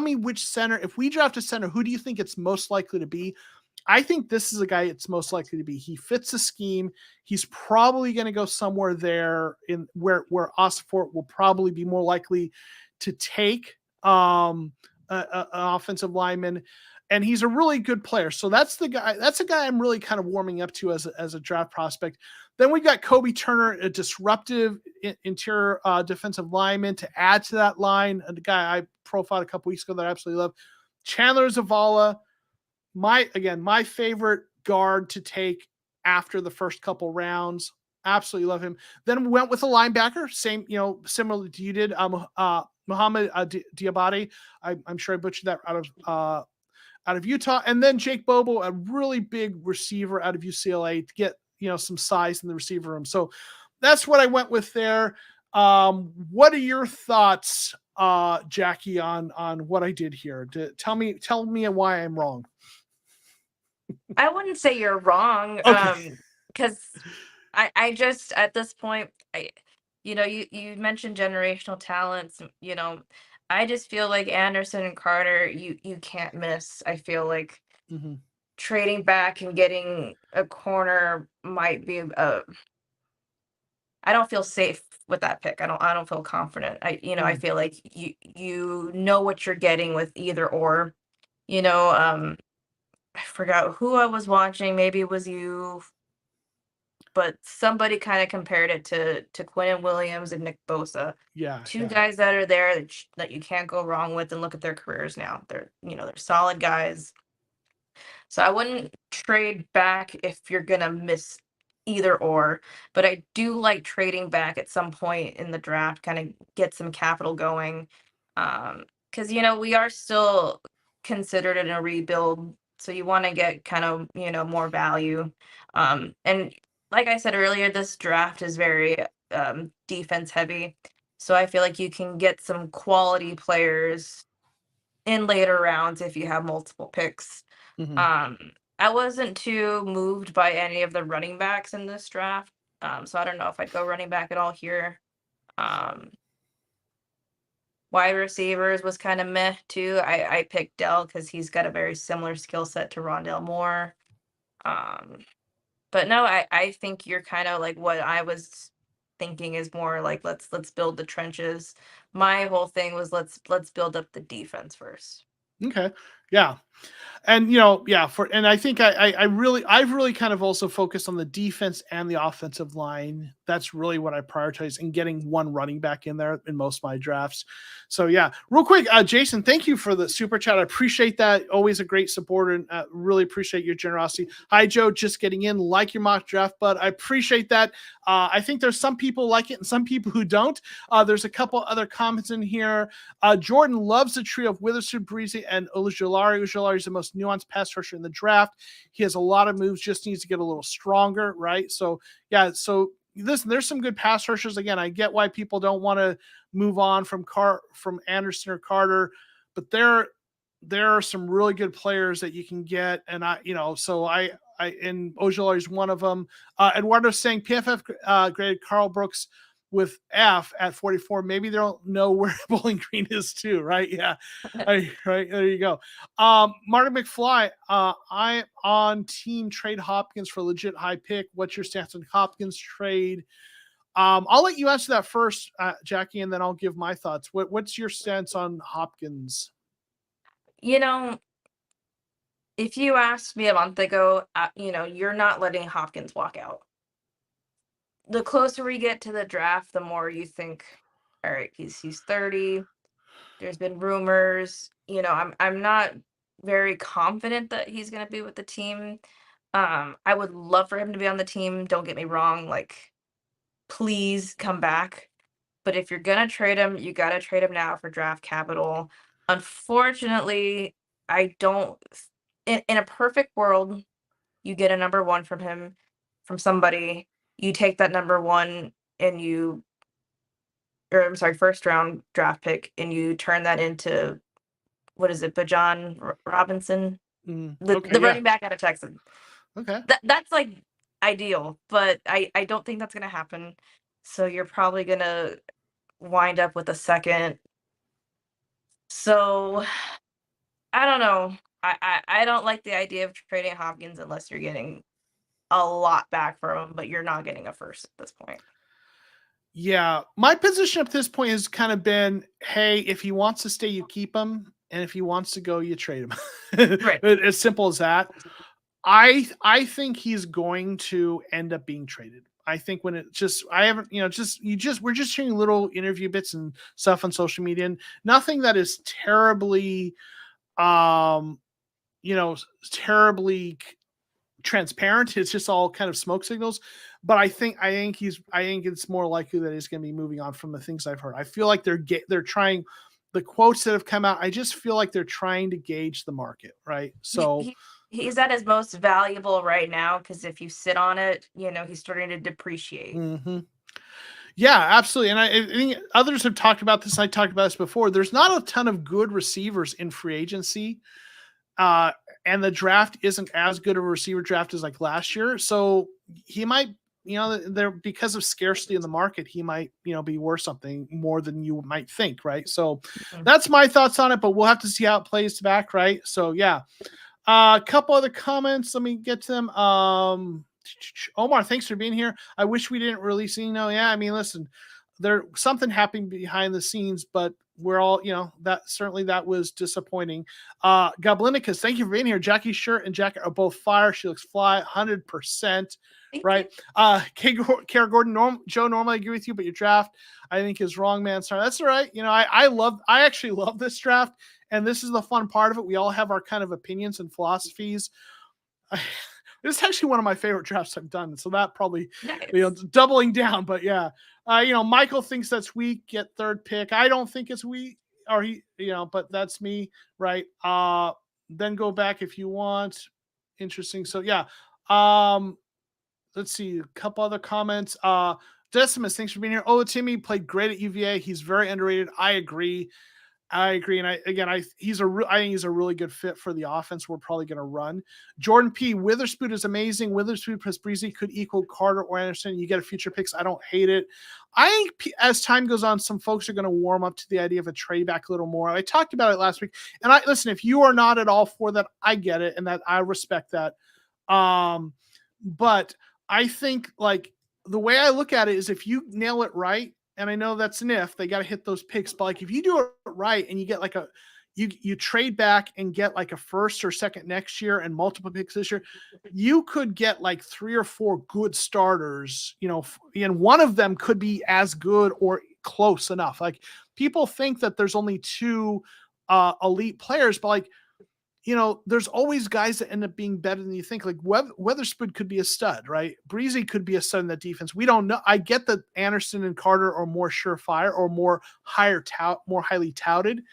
Speaker 1: me which center, if we draft a center, who do you think it's most likely to be? I think this is a guy it's most likely to be. He fits the scheme. He's probably going to go somewhere there in where Austin Fort will probably be more likely to take an offensive lineman, and he's a really good player. So that's the guy. That's a guy I'm really kind of warming up to as a draft prospect. Then we got Kobe Turner, a disruptive interior defensive lineman to add to that line. And the guy I profiled a couple weeks ago that I absolutely love, Chandler Zavala. My favorite guard to take after the first couple rounds. Absolutely love him. Then we went with a linebacker, same, similar to you did, Muhammad Diabate. I'm sure I butchered that, out of Utah. And then Jake Bobo, a really big receiver out of UCLA, to get, some size in the receiver room. So that's what I went with there. What are your thoughts, Jackie, on what I did here? Tell me why I'm wrong.
Speaker 2: I wouldn't say you're wrong.
Speaker 1: Okay.
Speaker 2: Because I just, at this point, you mentioned generational talents, I just feel like Anderson and Carter, you can't miss. I feel like trading back and getting a corner might be I don't feel safe with that pick. I don't feel confident. I feel like you know what you're getting with either or. I forgot who I was watching. Maybe it was you, but somebody kind of compared it to Quinnen Williams and Nick Bosa.
Speaker 1: Yeah.
Speaker 2: Two guys that are there that you can't go wrong with, and look at their careers now. They're solid guys. So I wouldn't trade back if you're gonna miss either or, but I do like trading back at some point in the draft, kind of get some capital going. Because we are still considered in a rebuild, so you want to get kind of more value. And like I said earlier, this draft is very defense heavy. So I feel like you can get some quality players in later rounds if you have multiple picks.
Speaker 1: Mhm.
Speaker 2: Um, I wasn't too moved by any of the running backs in this draft. So I don't know if I'd go running back at all here. Um, Wide receivers was kind of meh too. I picked Dell because he's got a very similar skill set to Rondell Moore. Um, but no, I think you're kind of like what I was thinking is more like let's build the trenches. My whole thing was let's build up the defense first.
Speaker 1: Okay. Yeah. And and I think I've really kind of also focused on the defense and the offensive line. That's really what I prioritize, and getting one running back in there in most of my drafts. So yeah, real quick, Jason, thank you for the super chat. I appreciate that. Always a great support, and really appreciate your generosity. Hi Joe, just getting in. Like your mock draft, bud. I appreciate that. I think there's some people like it and some people who don't. There's a couple other comments in here. Jordan loves the trio of Witherspoon, Breezy, and Ojulari. Ojulari is the most nuanced pass rusher in the draft. He has a lot of moves, just needs to get a little stronger, right? So, yeah, so listen, there's some good pass rushers. Again, I get why people don't want to move on from Anderson or Carter, but there are some really good players that you can get, and and Ojulari is one of them. Eduardo's saying PFF graded Carl Brooks with F at 44. Maybe they don't know where Bowling Green is too, right? Yeah. Right, there you go. Martin McFly, I'm on team trade Hopkins for legit high pick. What's your stance on Hopkins trade? I'll let you answer that first, Jackie, and then I'll give my thoughts. What's your stance on Hopkins?
Speaker 2: You know, if you asked me a month ago, you're not letting Hopkins walk out. The closer we get to the draft, the more you think, all right, he's 30. There's been rumors. I'm not very confident that he's going to be with the team. I would love for him to be on the team. Don't get me wrong. Like, please come back. But if you're going to trade him, you got to trade him now for draft capital. Unfortunately, I don't. In a perfect world, you get a number one from him, from somebody. You take that number one and or I'm sorry, first round draft pick, and you turn that into, what is it, Bajan Robinson,
Speaker 1: Okay,
Speaker 2: the
Speaker 1: yeah.
Speaker 2: running back out of Texas.
Speaker 1: Okay.
Speaker 2: That's like ideal, but I don't think that's gonna happen. So you're probably gonna wind up with a second. So I don't know. I don't like the idea of trading Hopkins unless you're getting a lot back from him, but you're not getting a first at this point.
Speaker 1: Yeah, my position up to this point has kind of been, hey, if he wants to stay, you keep him, and if he wants to go, you trade him.
Speaker 2: Right.
Speaker 1: As simple as that. I think he's going to end up being traded. I think when it just I haven't we're just hearing little interview bits and stuff on social media, and nothing that is terribly um terribly transparent. It's just all kind of smoke signals. But I think it's more likely that he's going to be moving on from the things I've heard. I feel like they're trying, the quotes that have come out. I just feel like they're trying to gauge the market, right? So
Speaker 2: He's at his most valuable right now because if you sit on it, he's starting to depreciate.
Speaker 1: mm-hmm. Yeah, absolutely. And I think others have talked about this. I talked about this before. There's not a ton of good receivers in free agency. And the draft isn't as good of a receiver draft as like last year. So he might, there, because of scarcity in the market, he might, be worth something more than you might think. Right. So that's my thoughts on it, but we'll have to see how it plays back. Right. So yeah. A couple other comments. Let me get to them. Omar, thanks for being here. I wish we didn't release, yeah, I mean, listen, there's something happening behind the scenes, but we're all, that was disappointing. Goblinicus, thank you for being here. Jackie's shirt and jacket are both fire. She looks fly, 100%. Right. Kara Gordon, Joe, normally agree with you, but your draft, I think, is wrong, man. Sorry. That's all right. I actually love this draft, and this is the fun part of it. We all have our kind of opinions and philosophies. This is actually one of my favorite drafts I've done. So that probably, doubling down, but yeah. Michael thinks that's weak, get third pick. I don't think it's weak, or but that's me, right? Then go back if you want. Interesting. So yeah. Let's see, a couple other comments. Decimus, thanks for being here. Oh, Timmy played great at UVA. He's very underrated. I agree. And I think he's a really good fit for the offense we're probably going to run. Jordan P. Witherspoon is amazing. Witherspoon plus Breezy could equal Carter or Anderson. You get a future picks. I don't hate it. I think as time goes on, some folks are going to warm up to the idea of a trade back a little more. I talked about it last week, and listen. If you are not at all for that, I get it, and that I respect that. But I think like the way I look at it is if you nail it right. And I know that's an if they got to hit those picks, but like if you do it right and you get like you trade back and get like a first or second next year and multiple picks this year, you could get like 3 or 4 good starters, and one of them could be as good or close enough. Like people think that there's only 2 elite players, but like, there's always guys that end up being better than you think. Like Weatherspoon could be a stud, right? Breezy could be a stud in that defense. We don't know. I get that Anderson and Carter are more surefire or more highly touted,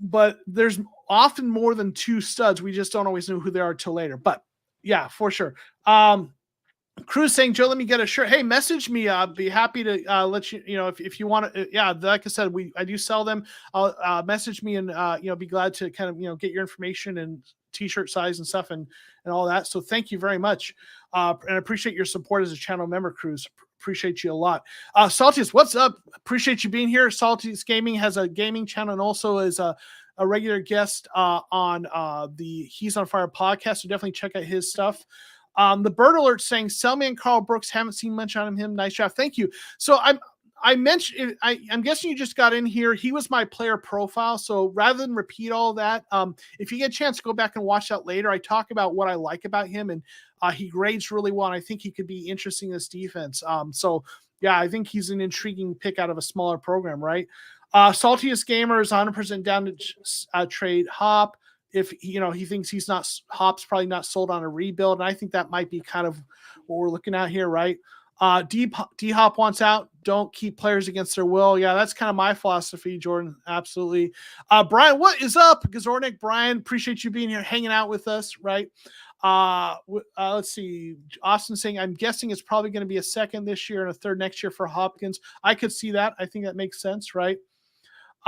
Speaker 1: but there's often more than 2 studs. We just don't always know who they are till later. But yeah, for sure. Cruz saying, Joe, let me get a shirt. Hey, message me. I'll be happy to let you, if you want to. Yeah, like I said, I do sell them. I'll message me and, be glad to kind of, get your information and t-shirt size and stuff and all that. So thank you very much. And I appreciate your support as a channel member, Cruz. Appreciate you a lot. Saltius, what's up? Appreciate you being here. Saltius Gaming has a gaming channel and also is a regular guest on the He's on Fire podcast. So definitely check out his stuff. The bird alert saying Selmy and Carl Brooks, haven't seen much on him. Nice job. Thank you. So I'm guessing you just got in here. He was my player profile. So rather than repeat all that, if you get a chance to go back and watch that later, I talk about what I like about him, and he grades really well. And I think he could be interesting in this defense. So yeah, I think he's an intriguing pick out of a smaller program, right? Saltiest Gamer is 100% down to trade Hop. If he thinks Hop's probably not sold on a rebuild, and I think that might be kind of what we're looking at here, right? D Hop wants out. Don't keep players against their will. Yeah, that's kind of my philosophy, Jordan. Absolutely. Brian, what is up? Gazornik, Brian, appreciate you being here, hanging out with us, right? Let's see. Austin saying, I'm guessing it's probably going to be a second this year and a third next year for Hopkins. I could see that. I think that makes sense, right?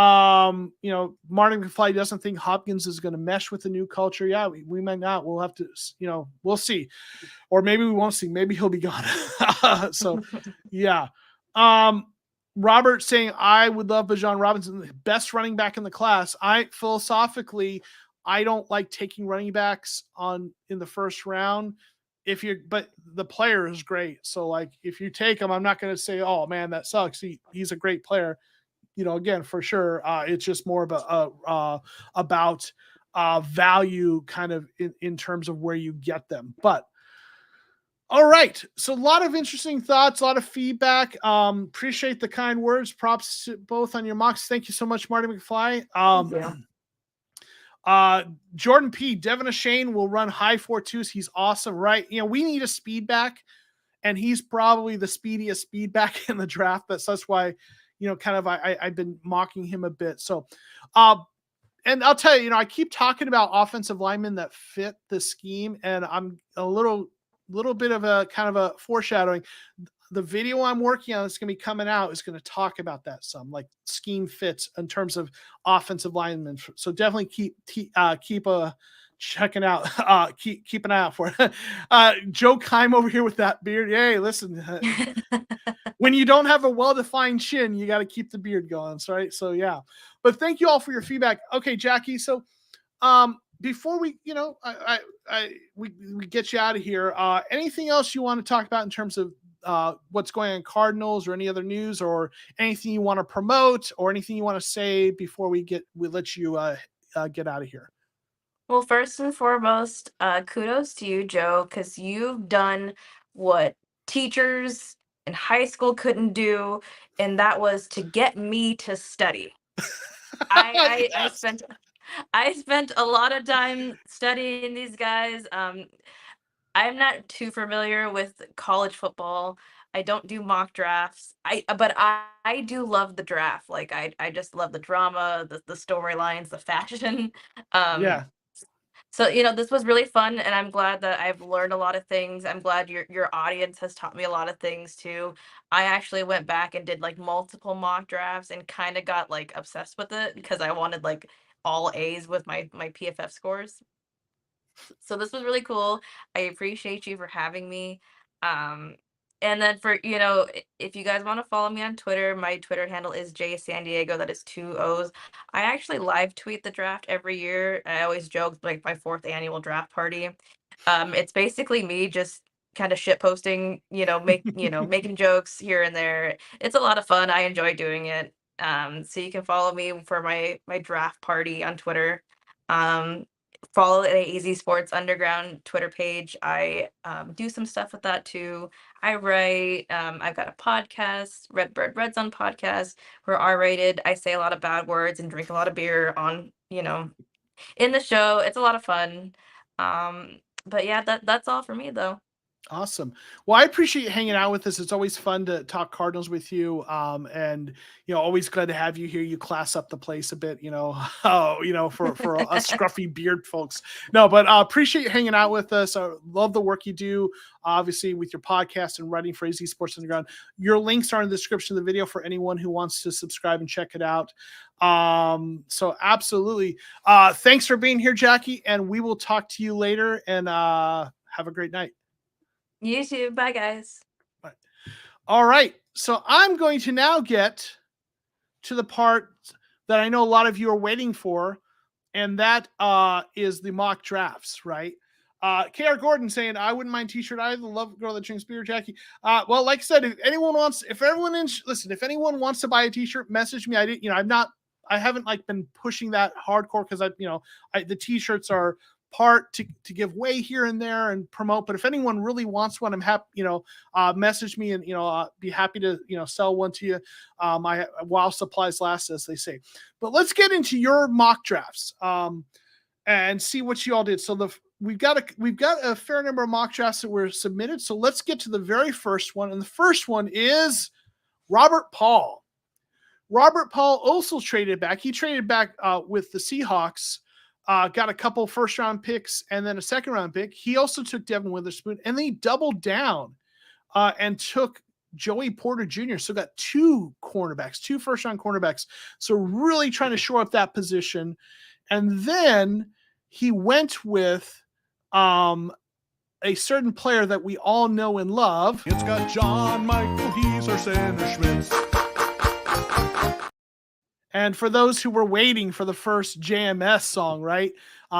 Speaker 1: Martin McFly doesn't think Hopkins is going to mesh with the new culture. Yeah, we might not. We'll have to, we'll see. Or maybe we won't see. Maybe he'll be gone. So, yeah. Robert saying, I would love Bijan Robinson, the best running back in the class. Philosophically, I don't like taking running backs in the first round. But the player is great. So, like, if you take him, I'm not going to say, oh, man, that sucks. He's a great player. Again, for sure, it's just more about value kind of in terms of where you get them. But all right, so a lot of interesting thoughts, a lot of feedback. Appreciate the kind words. Props to both on your mocks. Thank you so much, Marty McFly. Jordan P. Devin Ashane will run high 4.2s. He's awesome, right? We need a speed back, and he's probably the speediest speed back in the draft. That's why. I've been mocking him a bit. So, and I'll tell you, I keep talking about offensive linemen that fit the scheme, and I'm a little bit of a kind of a foreshadowing. The video I'm working on that's going to be coming out is going to talk about that some, like scheme fits in terms of offensive linemen. So definitely keep checking out, keep an eye out for it. Joe Kime over here with that beard. Yay, listen. When you don't have a well-defined chin, you got to keep the beard going, right? So yeah, but thank you all for your feedback. Okay, Jackie. So, before we, we get you out of here. Anything else you want to talk about in terms of what's going on in Cardinals or any other news or anything you want to promote or anything you want to say before we let you get out of here?
Speaker 2: Well, first and foremost, kudos to you, Joe, because you've done what teachers in high school couldn't do, and that was to get me to study. I spent a lot of time studying these guys. I'm not too familiar with college football. I don't do mock drafts. But I do love the draft. Like I just love the drama, the storylines, the fashion.
Speaker 1: Yeah.
Speaker 2: So, this was really fun, and I'm glad that I've learned a lot of things. I'm glad your audience has taught me a lot of things too. I actually went back and did like multiple mock drafts and kind of got like obsessed with it because I wanted like all A's with my PFF scores. So this was really cool. I appreciate you for having me. Um, and then for, if you guys want to follow me on Twitter, my Twitter handle is JSandiego. That is 2 O's. I actually live tweet the draft every year. I always joke like my fourth annual draft party. It's basically me just kind of shit posting, making jokes here and there. It's a lot of fun. I enjoy doing it. So you can follow me for my draft party on Twitter. Um, Follow the AZSPORTS Underground Twitter page. I do some stuff with that too. I write. I've got a podcast, Redbird Redzone Podcast. We're R-rated. I say a lot of bad words and drink a lot of beer on, in the show. It's a lot of fun. But yeah, that's all for me though.
Speaker 1: Awesome. Well, I appreciate you hanging out with us. It's always fun to talk Cardinals with you. And always glad to have you here. You class up the place a bit, for us scruffy beard folks. No, but appreciate you hanging out with us. I love the work you do, obviously, with your podcast and writing for AZ Sports Underground. Your links are in the description of the video for anyone who wants to subscribe and check it out. So absolutely. Thanks for being here, Jackie, and we will talk to you later, and have a great night.
Speaker 2: You too. Bye, guys.
Speaker 1: Bye. All right. So I'm going to now get to the part that I know a lot of you are waiting for, and that is the mock drafts, right? KR Gordon saying, I wouldn't mind t-shirt either. Love girl that drinks beer, Jackie. Well, like I said, if anyone wants to buy a t-shirt, message me. I haven't like been pushing that hardcore because the t-shirts are part to give way here and there and promote. But if anyone really wants one, I'm happy, message me and, be happy to, sell one to you. While supplies last, as they say. But let's get into your mock drafts and see what you all did. So we've got a fair number of mock drafts that were submitted. So let's get to the very first one. And the first one is Robert Paul. Robert Paul also traded back. He traded back with the Seahawks. Got a couple first-round picks and then a second-round pick. He also took Devin Witherspoon, and they doubled down and took Joey Porter Jr. So got two first-round cornerbacks. So really trying to shore up that position. And then he went with a certain player that we all know and love.
Speaker 3: It's got John Michael Geezer, Sander Schmitz.
Speaker 1: And for those who were waiting for the first JMS song, right?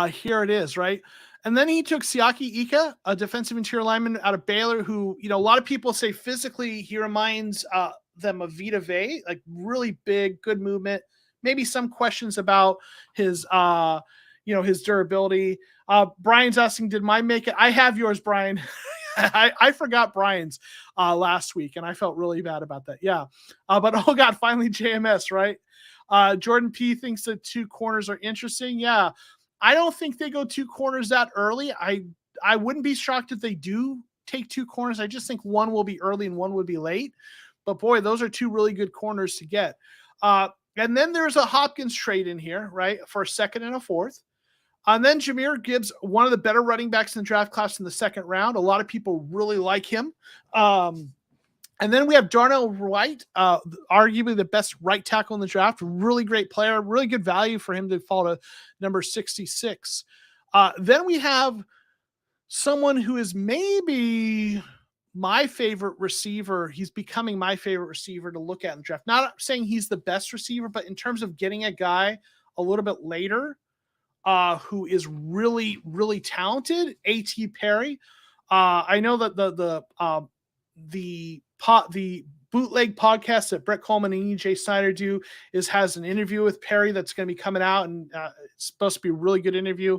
Speaker 1: Here it is, right? And then he took Siaki Ika, a defensive interior lineman out of Baylor, who, a lot of people say physically he reminds them of Vita Vea, like really big, good movement. Maybe some questions about his, his durability. Brian's asking, did mine make it? I have yours, Brian. I forgot Brian's last week, and I felt really bad about that. Yeah. But oh God, finally JMS, right? Jordan P thinks that two corners are interesting. Yeah. I don't think they go two corners that early. I wouldn't be shocked if they do take two corners. I just think one will be early and one would be late. But boy, those are two really good corners to get. And then there's a Hopkins trade in here, right? For a second and a fourth. And then Jahmyr Gibbs, one of the better running backs in the draft class in the second round. A lot of people really like him. And then we have Darnell Wright, arguably the best right tackle in the draft. Really great player, really good value for him to fall to number 66. Then we have someone who is maybe my favorite receiver. He's becoming my favorite receiver to look at in the draft. Not saying he's the best receiver, but in terms of getting a guy a little bit later who is really, really talented, A.T. Perry. I know that the bootleg podcast that Brett Coleman and EJ Snyder do has an interview with Perry that's going to be coming out, and it's supposed to be a really good interview.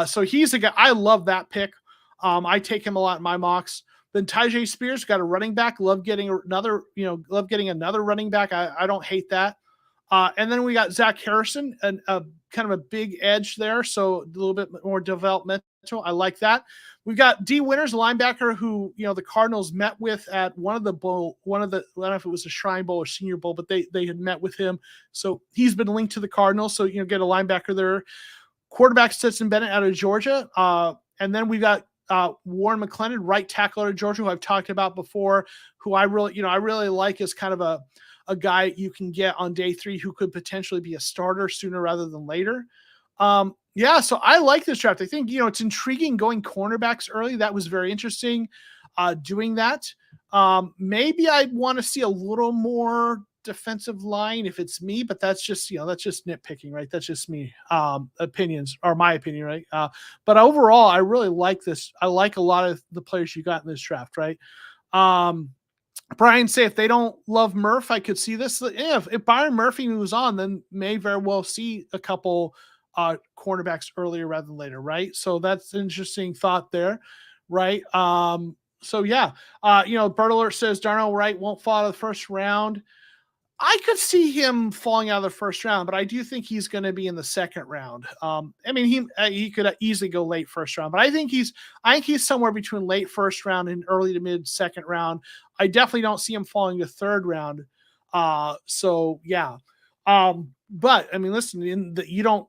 Speaker 1: So he's a guy. I love that pick. I take him a lot in my mocks. Then Tyjae Spears got a running back. Love getting another running back. I don't hate that. And then we got Zach Harrison, and kind of a big edge there, so a little bit more developmental. I like that. We've got D Winters, a linebacker who the Cardinals met with at one of the I don't know if it was a Shrine Bowl or Senior Bowl, but they had met with him, so he's been linked to the Cardinals. So get a linebacker there. quarterback Stetson Bennett out of Georgia. And then we got Warren McClendon, right tackle out of Georgia, who I've talked about before, who I really like as kind of a guy you can get on day 3 who could potentially be a starter sooner rather than later. So I like this draft. I think, it's intriguing going cornerbacks early. That was very interesting doing that. Maybe I'd want to see a little more defensive line if it's me, but that's just nitpicking, right? That's just me. Opinions are my opinion, right? But overall, I really like this. I like a lot of the players you got in this draft, right? Brian say if they don't love Murph, I could see this. Yeah, if Byron Murphy moves on, then may very well see a couple cornerbacks earlier rather than later, right? So that's an interesting thought there, right? Bird Alert says Darnell Wright won't fall out of the first round. I could see him falling out of the first round, but I do think he's going to be in the second round. He could easily go late first round, but I think he's somewhere between late first round and early to mid second round. I definitely don't see him falling to third round. But I mean, listen,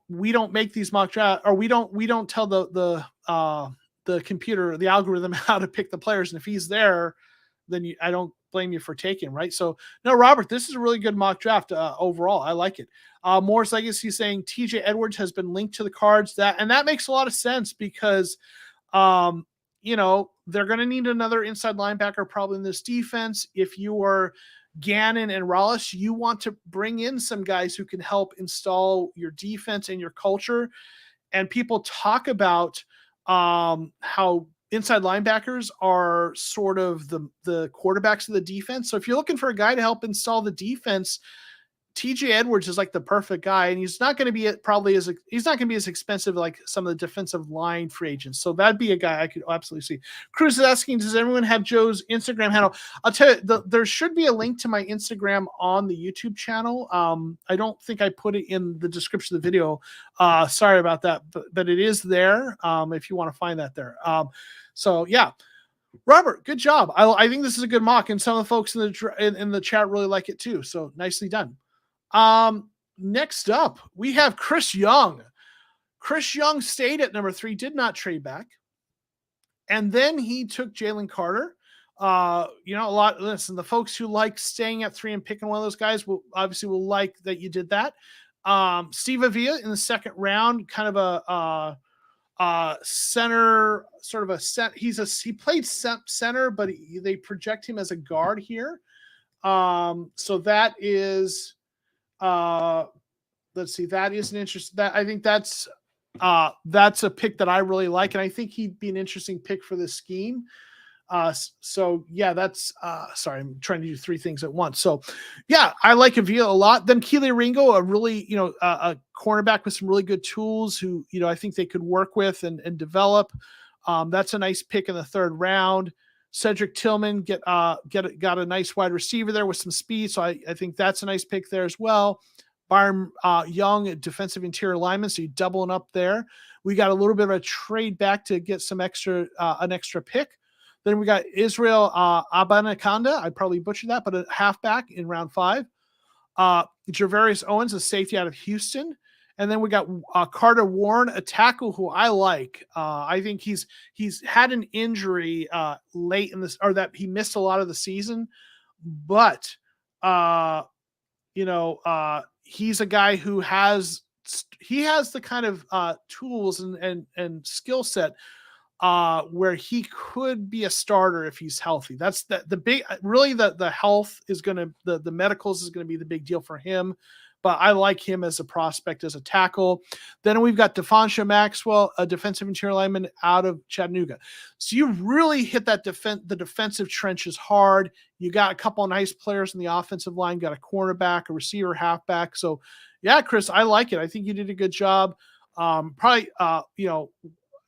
Speaker 1: we don't make these mock drafts, or we don't tell the computer, the algorithm, how to pick the players, and if he's there, then I don't blame you for taking, right? So no, Robert, this is a really good mock draft overall. I like it. Moore's Legacy saying TJ Edwards has been linked to the Cards. That makes a lot of sense because they're going to need another inside linebacker probably in this defense. If you are Gannon and Rollis, you want to bring in some guys who can help install your defense and your culture. And people talk about how inside linebackers are sort of the quarterbacks of the defense. So if you're looking for a guy to help install the defense, TJ Edwards is like the perfect guy, and he's not going to be as expensive like some of the defensive line free agents. So that'd be a guy I could absolutely see. Cruz is asking, does everyone have Joe's Instagram handle? I'll tell you, there should be a link to my Instagram on the YouTube channel. I don't think I put it in the description of the video. Sorry about that, but it is there if you want to find that there. Robert, good job. I think this is a good mock, and some of the folks in the chat really like it too. So nicely done. Next up, we have Chris Young. Chris Young stayed at number 3, did not trade back. And then he took Jalen Carter. The folks who like staying at 3 and picking one of those guys will like that you did that. Steve Avila in the second round, kind of a center, sort of a set. He played center, but they project him as a guard here. So that is, let's see, that is an interest that I think that's a pick that I really like. And I think he'd be an interesting pick for this scheme. That's sorry, I'm trying to do 3 things at once. So yeah, I like Avila a lot. Then Keely Ringo, a really, a cornerback with some really good tools who, I think they could work with and develop. That's a nice pick in the third round. Cedric Tillman got a nice wide receiver there with some speed. So I think that's a nice pick there as well. Byron Young, defensive interior lineman. So you're doubling up there. We got a little bit of a trade back to get some an extra pick. Then we got Israel Abanikanda. I probably butchered that, but a halfback in round 5. Javarius Owens, a safety out of Houston. And then we got Carter Warren, a tackle who I like. I think he's had an injury late in this, or that he missed a lot of the season. But, he's a guy who has the kind of tools and skill set where he could be a starter if he's healthy. That's the big, really the health is going to, the medicals is going to be the big deal for him. But I like him as a prospect, as a tackle. Then we've got Devonshire Maxwell, a defensive interior lineman out of Chattanooga. So you really hit that the defensive trenches hard. You got a couple of nice players in the offensive line, got a cornerback, a receiver, halfback. So yeah, Chris, I like it. I think you did a good job. Probably,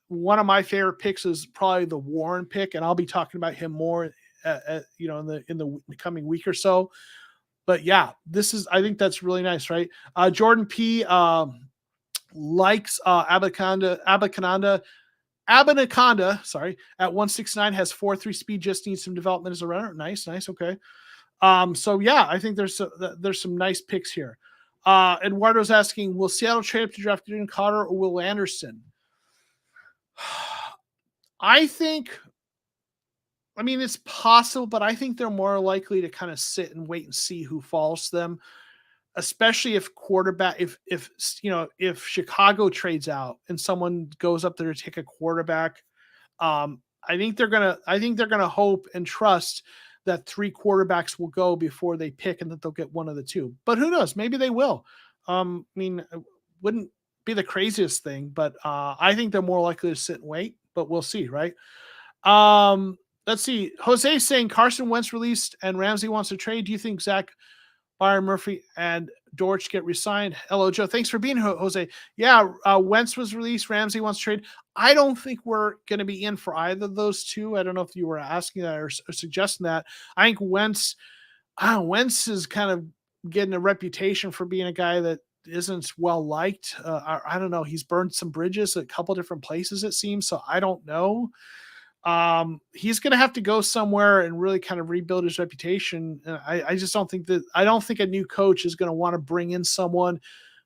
Speaker 1: one of my favorite picks is probably the Warren pick, and I'll be talking about him more, in the coming week or so. But yeah, I think that's really nice, right? Jordan P likes Abanikanda, sorry, at 169, has 4.3 speed, just needs some development as a runner. Nice, okay. So yeah, I think there's some nice picks here. Eduardo's asking, will Seattle trade up to draft Jalen Carter or Will Anderson? I mean, it's possible, but I think they're more likely to kind of sit and wait and see who falls to them, especially if if Chicago trades out and someone goes up there to take a quarterback. I think they're gonna hope and trust that 3 quarterbacks will go before they pick and that they'll get one of the 2. But who knows? Maybe they will. I mean, it wouldn't be the craziest thing, but I think they're more likely to sit and wait, but we'll see, right? Let's see. Jose saying Carson Wentz released and Ramsey wants to trade. Do you think Zach, Byron Murphy, and Dortch get resigned? Hello, Joe. Thanks for being here, Jose. Yeah, Wentz was released. Ramsey wants to trade. I don't think we're going to be in for either of those 2. I don't know if you were asking that or suggesting that. I think Wentz is kind of getting a reputation for being a guy that isn't well liked. I don't know. He's burned some bridges at a couple different places, it seems. So I don't know. He's going to have to go somewhere and really kind of rebuild his reputation. I just don't think a new coach is going to want to bring in someone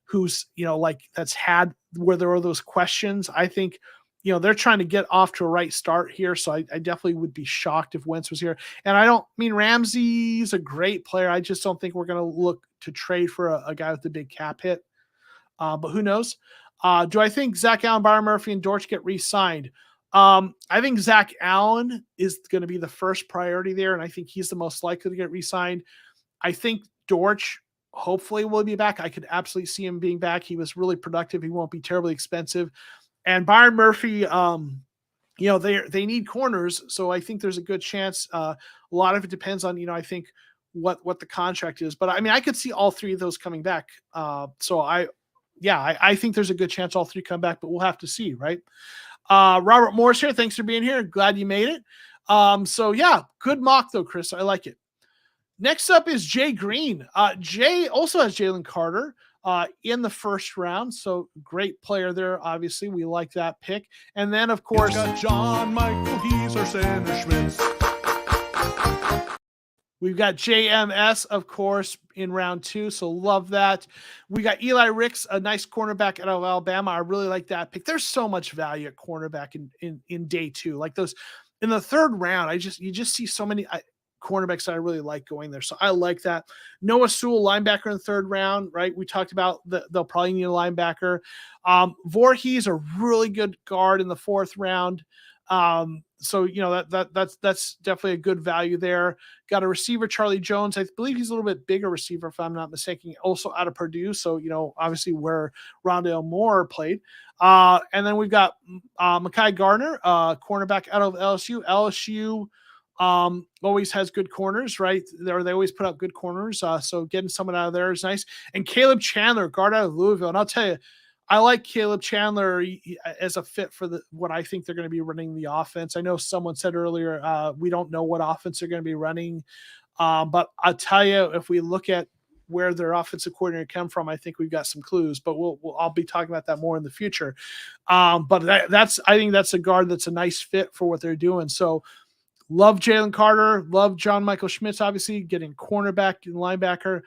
Speaker 1: who's, like that's had where there are those questions. I think, they're trying to get off to a right start here. So I definitely would be shocked if Wentz was here. And I don't mean Ramsey's a great player. I just don't think we're going to look to trade for a guy with the big cap hit. But who knows? Do I think Zach Allen, Byron Murphy, and Dortch get re-signed? I think Zach Allen is going to be the first priority there, and I think he's the most likely to get re-signed. I think Dortch hopefully will be back. I could absolutely see him being back. He was really productive. He won't be terribly expensive. And Byron Murphy, they need corners, so I think there's a good chance. A lot of it depends on, I think what the contract is. But I mean, I could see all 3 of those coming back. So I think there's a good chance all 3 come back, but we'll have to see, right? Robert Morris here. Thanks for being here. Glad you made it. So yeah, good mock though, Chris. I like it. Next up is Jay Green. Jay also has Jalen Carter in the first round. So great player there. Obviously, we like that pick. And then of course,
Speaker 3: got John Michael, he's our center Schmitz.
Speaker 1: We've got JMS, of course, in round 2. So love that. We got Eli Ricks, a nice cornerback out of Alabama. I really like that pick. There's so much value at cornerback in day 2. Like those in the 3rd round, you just see so many cornerbacks that I really like going there. So I like that. Noah Sewell, linebacker in the 3rd round, right? We talked about they'll probably need a linebacker. Voorhees, a really good guard in the 4th round. So that's definitely a good value there. Got a receiver, Charlie Jones. I believe he's a little bit bigger receiver, if I'm not mistaken, also out of Purdue. So, obviously where Rondale Moore played. And then we've got Mekhi Garner, cornerback out of LSU. LSU always has good corners, right? They always put up good corners. So getting someone out of there is nice. And Caleb Chandler, guard out of Louisville. And I'll tell you, I like Caleb Chandler as a fit for what I think they're going to be running the offense. I know someone said earlier, we don't know what offense they're going to be running. But I'll tell you, if we look at where their offensive coordinator come from, I think we've got some clues, but I'll be talking about that more in the future. But I think that's a guard that's a nice fit for what they're doing. So love Jalen Carter, love John Michael Schmitz, obviously getting cornerback and linebacker.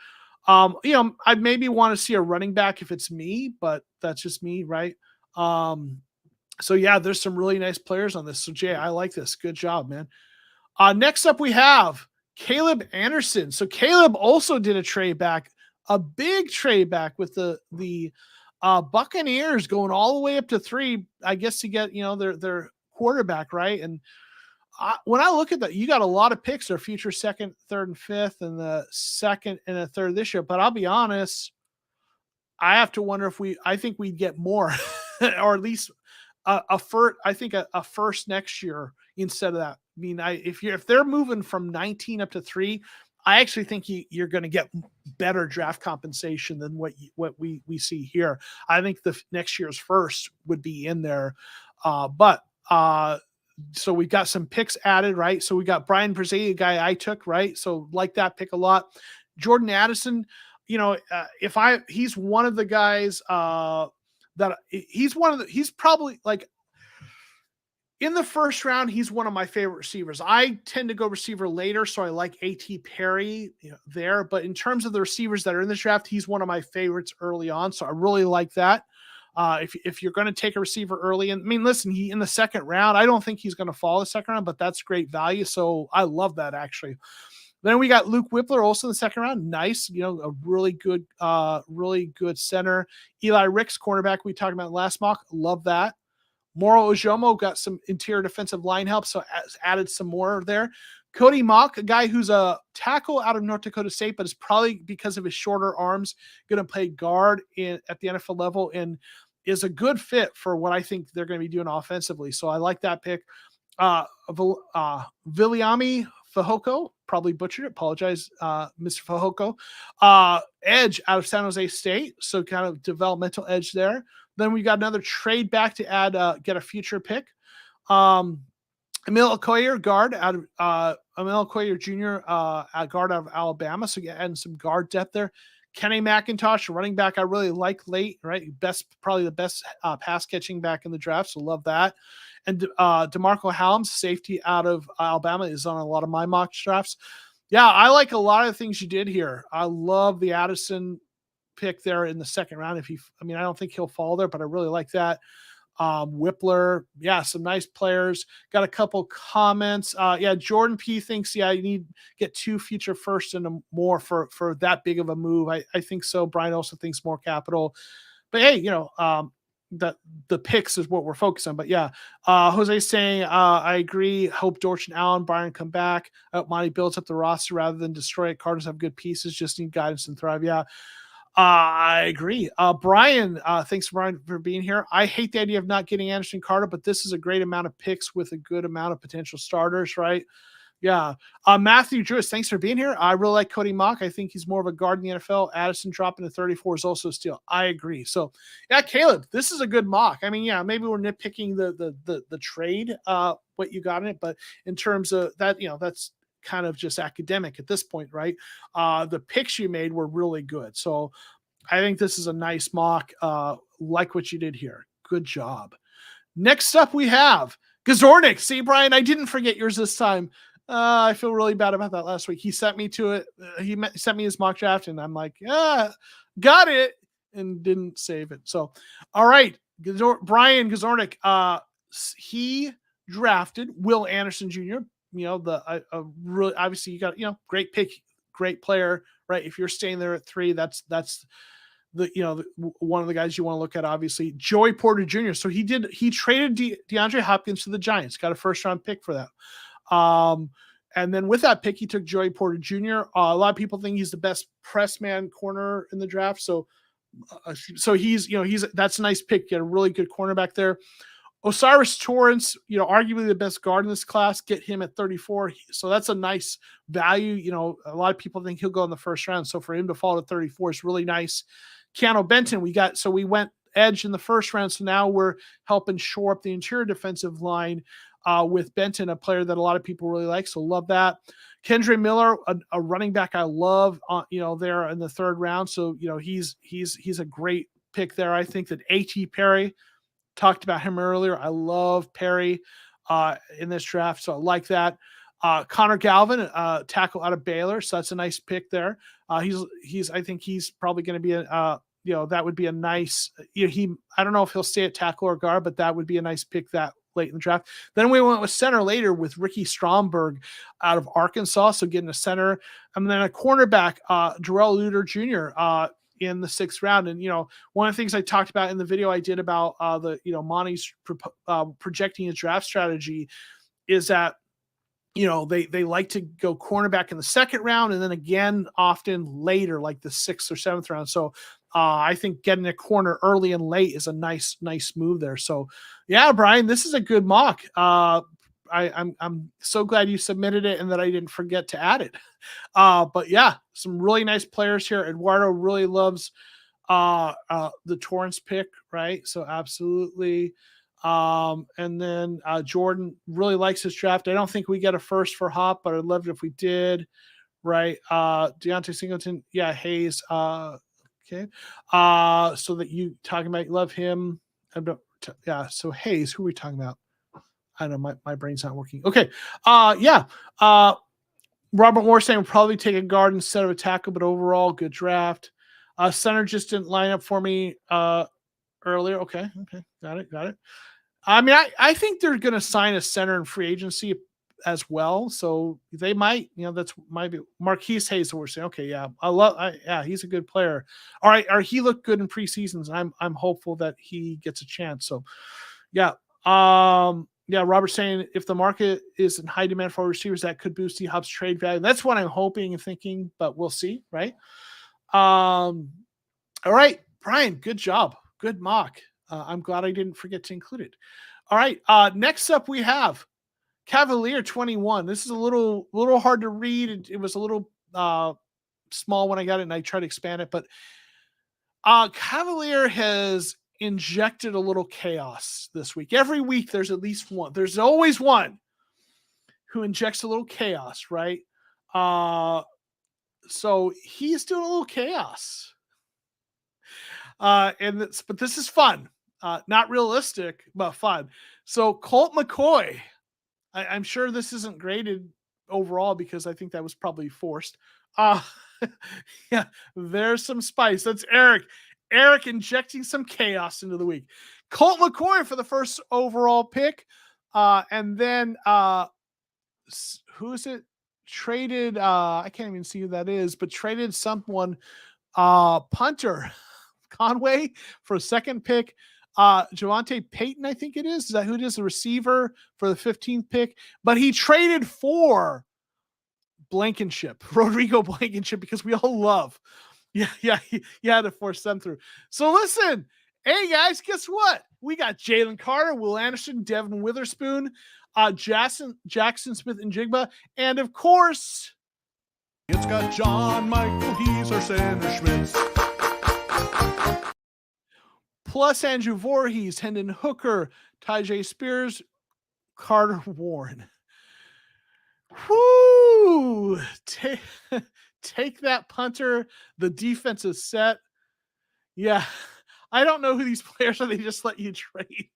Speaker 1: I'd maybe want to see a running back if it's me, but that's just me, right? So yeah, there's some really nice players on this. So Jay, I like this. Good job, man. Next up we have Caleb Anderson. So Caleb also did a big trade back with the Buccaneers going all the way up to 3, I guess, to get, their quarterback, right? And when I look at that, you got a lot of picks. Their future 2nd, 3rd, and 5th, and the 2nd and the 3rd this year. But I'll be honest, I have to wonder I think we'd get more, or at least a first. I think a first next year instead of that. I mean, if they're moving from 19 up to 3, I actually think you're going to get better draft compensation than what we see here. I think the next year's first would be in there, so we got some picks added, right? So we got Brian Brzee, a guy I took, right? So like that pick a lot. Jordan Addison, he's one of the guys he's probably like, In the first round, he's one of my favorite receivers. I tend to go receiver later, so I like A.T. Perry there. But in terms of the receivers that are in this draft, he's one of my favorites early on. So I really like that. If you're going to take a receiver early, and I mean, listen, he in the second round, I don't think he's going to fall the second round, but that's great value. So I love that actually. Then we got Luke Whippler also in the second round. Nice, a really good center. Eli Ricks, cornerback we talked about last mock. Love that. Moro Ojomo got some interior defensive line help, so added some more there. Cody Mock, a guy who's a tackle out of North Dakota State, but is probably because of his shorter arms going to play guard at the NFL level and is a good fit for what I think they're going to be doing offensively. So I like that pick. Viliami Fehoko, probably butchered it. Apologize, Mr. Fehoko. Edge out of San Jose State, so kind of developmental edge there. Then we got another trade back to add, get a future pick. Emil Okoye, guard out of Emil Okoye Jr., guard out of Alabama. So adding some guard depth there. Kenny McIntosh, running back, I really like late, right? Probably the best pass catching back in the draft. So love that. And DeMarco Hallams, safety out of Alabama, is on a lot of my mock drafts. Yeah, I like a lot of the things you did here. I love the Addison pick there in the second round. I don't think he'll fall there, but I really like that. Whippler, some nice players. Got a couple comments. Jordan P thinks, you need get 2 future firsts and more for that big of a move. I think so. Brian also thinks more capital, but hey, the picks is what we're focused on. But Jose's saying, I agree. Hope Dortch and Allen, Byron come back. I hope Monty builds up the roster rather than destroy it. Cardinals have good pieces, just need guidance and thrive. I agree. Brian, thanks Brian for being here. I hate the idea of not getting Anderson Carter, but this is a great amount of picks with a good amount of potential starters, right? Yeah. Matthew Drews, thanks for being here. I really like Cody Mock. I think he's more of a guard in the NFL. Addison dropping to 34 is also a steal. I agree. So Caleb, this is a good mock. I mean, maybe we're nitpicking the trade, what you got in it, but in terms of that, that's kind of just academic at this point, right? The picks you made were really good. So I think this is a nice mock. Like what you did here. Good job. Next up we have Gazornik. See, Brian, I didn't forget yours this time. I feel really bad about that last week. He sent me to it. He sent me his mock draft and I'm like, got it, and didn't save it. So, all right. Brian Gazornik, he drafted Will Anderson Jr., really, obviously you got, great pick, great player, right? If you're staying there at 3, that's the one of the guys you want to look at, obviously. Joey Porter Jr. So he traded DeAndre Hopkins to the Giants, got a first round pick for that. And then with that pick, he took Joey Porter Jr. A lot of people think he's the best press man corner in the draft. So he's that's a nice pick. Get a really good cornerback there. Osiris Torrance, arguably the best guard in this class, get him at 34. So that's a nice value. A lot of people think he'll go in the first round. So for him to fall to 34 is really nice. Keanu Benton, we went edge in the first round. So now we're helping shore up the interior defensive line with Benton, a player that a lot of people really like. So love that. Kendre Miller, a running back I love, there in the third round. So, he's a great pick there. I think that A.T. Perry, talked about him earlier. I love Perry in this draft, so I like that. Connor Galvin, tackle out of Baylor, so that's a nice pick there. I think he's probably going to be that would be a nice. I don't know if he'll stay at tackle or guard, but that would be a nice pick that late in the draft. Then we went with center later with Ricky Stromberg out of Arkansas, so getting a center, and then a cornerback, Jarrell Luter Jr. In the 6th round. And, one of the things I talked about in the video I did about Monty's projecting his draft strategy is that, they like to go cornerback in the 2nd round and then again, often later, like the 6th or 7th round. So I think getting a corner early and late is a nice move there. So Brian, this is a good mock. I'm so glad you submitted it and that I didn't forget to add it. But some really nice players here. Eduardo really loves the Torrance pick, right? So absolutely. And then Jordan really likes his draft. I don't think we get a first for Hop, but I'd love it if we did, right? Deontay Singleton, Hayes. Okay. So that you talking about, you love him. So Hayes, who are we talking about? I know my brain's not working. Okay. Yeah. Robert Moore saying we'll probably take a guard instead of a tackle, but overall, good draft. Center just didn't line up for me earlier. Okay. Got it. I mean, I think they're going to sign a center in free agency as well. So they might, that's might be Marquise Hayes. We're saying, okay, yeah, he's a good player. All right. Or he looked good in preseasons. I'm hopeful that he gets a chance. So yeah. Yeah, Robert's saying if the market is in high demand for receivers, that could boost the Hub's trade value. That's what I'm hoping and thinking, but we'll see, right? All right, Brian, good job. Good mock. I'm glad I didn't forget to include it. All right, next up we have Cavalier 21. This is a little hard to read. It was a little small when I got it, and I tried to expand it, but Cavalier has injected a little chaos this week. Every week there's at least one. There's always one who injects a little chaos, right? So he's doing a little chaos. But this is fun. Not realistic, but fun. So Colt McCoy, I'm sure this isn't graded overall because I think that was probably forced. Yeah, there's some spice. That's Eric. Eric injecting some chaos into the week. Colt McCoy for the first overall pick. And then who is it? Traded, I can't even see who that is, but traded someone, punter Conway for a second pick. Javante Payton, I think it is. Is that who it is? The receiver for the 15th pick. But he traded for Blankenship, Rodrigo Blankenship, because we all love. Yeah, he had to force them through. So listen, hey guys, guess what? We got Jalen Carter, Will Anderson, Devin Witherspoon, Jackson Smith and Jigba, and of course,
Speaker 3: It's got John Michael, he's our center Schmitz.
Speaker 1: Plus Andrew Voorhees, Hendon Hooker, Tyjae Spears, Carter Warren. Whoo! Take that, punter. The defense is set. Yeah. I don't know who these players are. They just let you trade.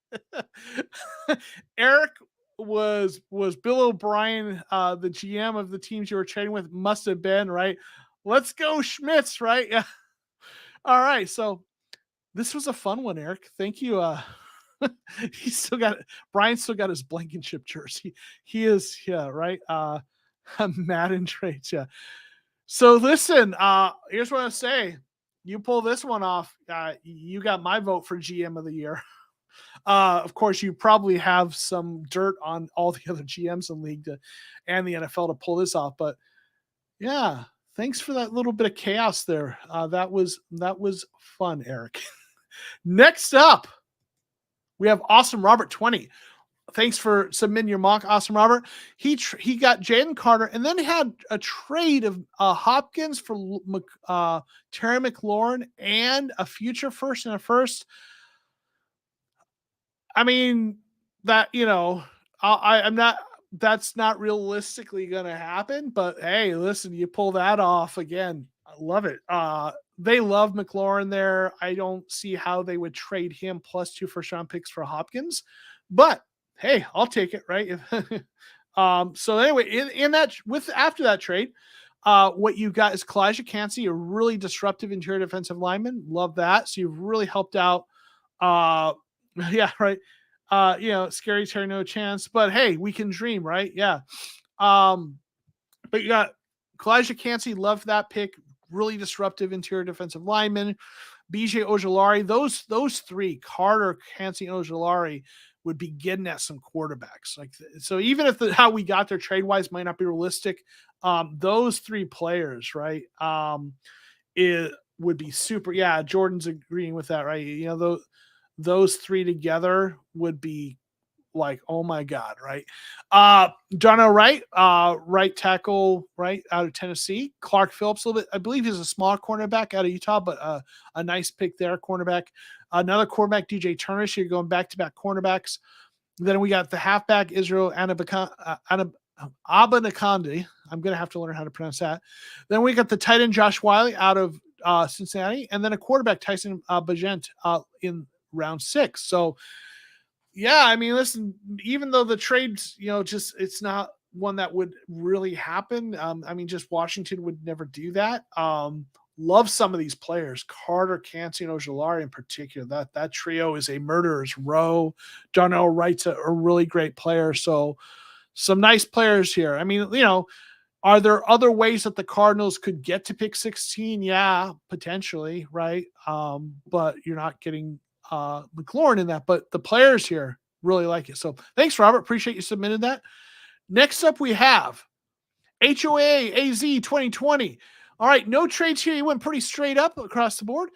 Speaker 1: Eric was Bill O'Brien, the GM of the teams you were trading with. Must have been, right? Let's go Schmitz, right? Yeah. All right. So this was a fun one, Eric. Thank you. Brian's still got his Blankenship jersey. He is, yeah, right. Madden trades, yeah. So listen, here's what I say. You pull this one off, you got my vote for GM of the year. Of course, you probably have some dirt on all the other GMs in the league and the NFL to pull this off. But yeah, thanks for that little bit of chaos there. That was fun, Eric. Next up, we have Awesome Robert 20. Thanks for submitting your mock, Awesome Robert. He got Jalen Carter and then had a trade of Hopkins for Terry McLaurin and a future first and a first. I mean, that, I'm not, that's not realistically going to happen, but hey, listen, you pull that off again. I love it. They love McLaurin there. I don't see how they would trade him plus 2 first-round picks for Hopkins, but hey, I'll take it, right? So anyway, after that trade, what you got is Kalijah Kancey, a really disruptive interior defensive lineman. Love that. So you've really helped out. Yeah, right. Scary Terry, no chance, but hey, we can dream, right? Yeah. But you got Kalijah Kancey, love that pick. Really disruptive interior defensive lineman. BJ Ojolari, those three, Carter, Kancey, and Ojolari, would be getting at some quarterbacks. So even if how we got there trade wise might not be realistic, those three players, right? It would be super. Yeah, Jordan's agreeing with that, right? Those three together would be like, oh my God, right? Darnell Wright, right tackle, right, out of Tennessee. Clark Phillips, a little bit, I believe he's a smaller cornerback out of Utah, but a nice pick there, cornerback. Another cornerback, DJ Turner. So you're going back-to-back cornerbacks. Then we got the halfback, Israel Abanikandi. I'm going to have to learn how to pronounce that. Then we got the tight end, Josh Wiley, out of Cincinnati. And then a quarterback, Tyson Bagent, in round 6. So Yeah, I mean, listen, even though the trades, just it's not one that would really happen. I mean, just Washington would never do that. Love some of these players, Carter, Cancino, Ojulari in particular. That trio is a murderer's row. Darnell Wright's a really great player. So some nice players here. I mean, are there other ways that the Cardinals could get to pick 16? Yeah, potentially, right? But you're not getting McLaurin in that. But the players here really like it. So thanks, Robert. Appreciate you submitted that. Next up, we have HOA AZ 2020. All right, no trades here. He went pretty straight up across the board.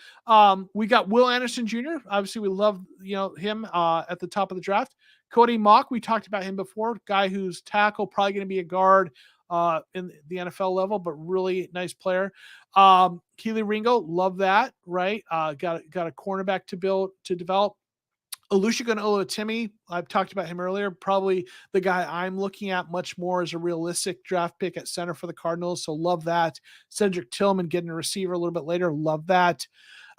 Speaker 1: We got Will Anderson Jr. Obviously, we love him at the top of the draft. Cody Mock, we talked about him before. Guy who's tackle, probably going to be a guard in the NFL level, but really nice player. Keely Ringo, love that. Right, got a cornerback to develop. Olusegun Oluwatimi, I've talked about him earlier, probably the guy I'm looking at much more as a realistic draft pick at center for the Cardinals. So love that. Cedric Tillman getting a receiver a little bit later. Love that.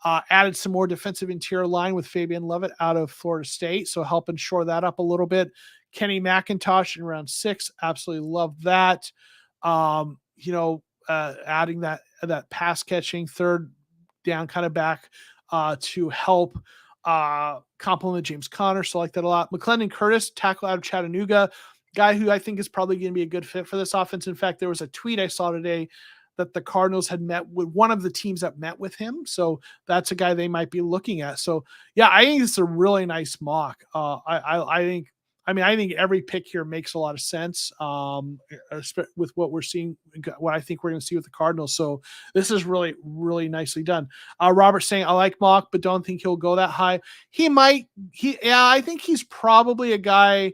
Speaker 1: Added some more defensive interior line with Fabian Lovett out of Florida State. So helping shore that up a little bit. Kenny McIntosh in round 6. Absolutely love that. Adding that pass catching third down kind of back to help compliment James Conner. So I like that a lot. McClendon Curtis, tackle out of Chattanooga, guy who I think is probably going to be a good fit for this offense. In fact, there was a tweet I saw today that the Cardinals had met with one of the teams that met with him. So that's a guy they might be looking at. So yeah, I think it's a really nice mock. I think every pick here makes a lot of sense with what we're seeing, what I think we're going to see with the Cardinals. So this is really, really nicely done. Robert saying, I like Mock, but don't think he'll go that high. I think he's probably a guy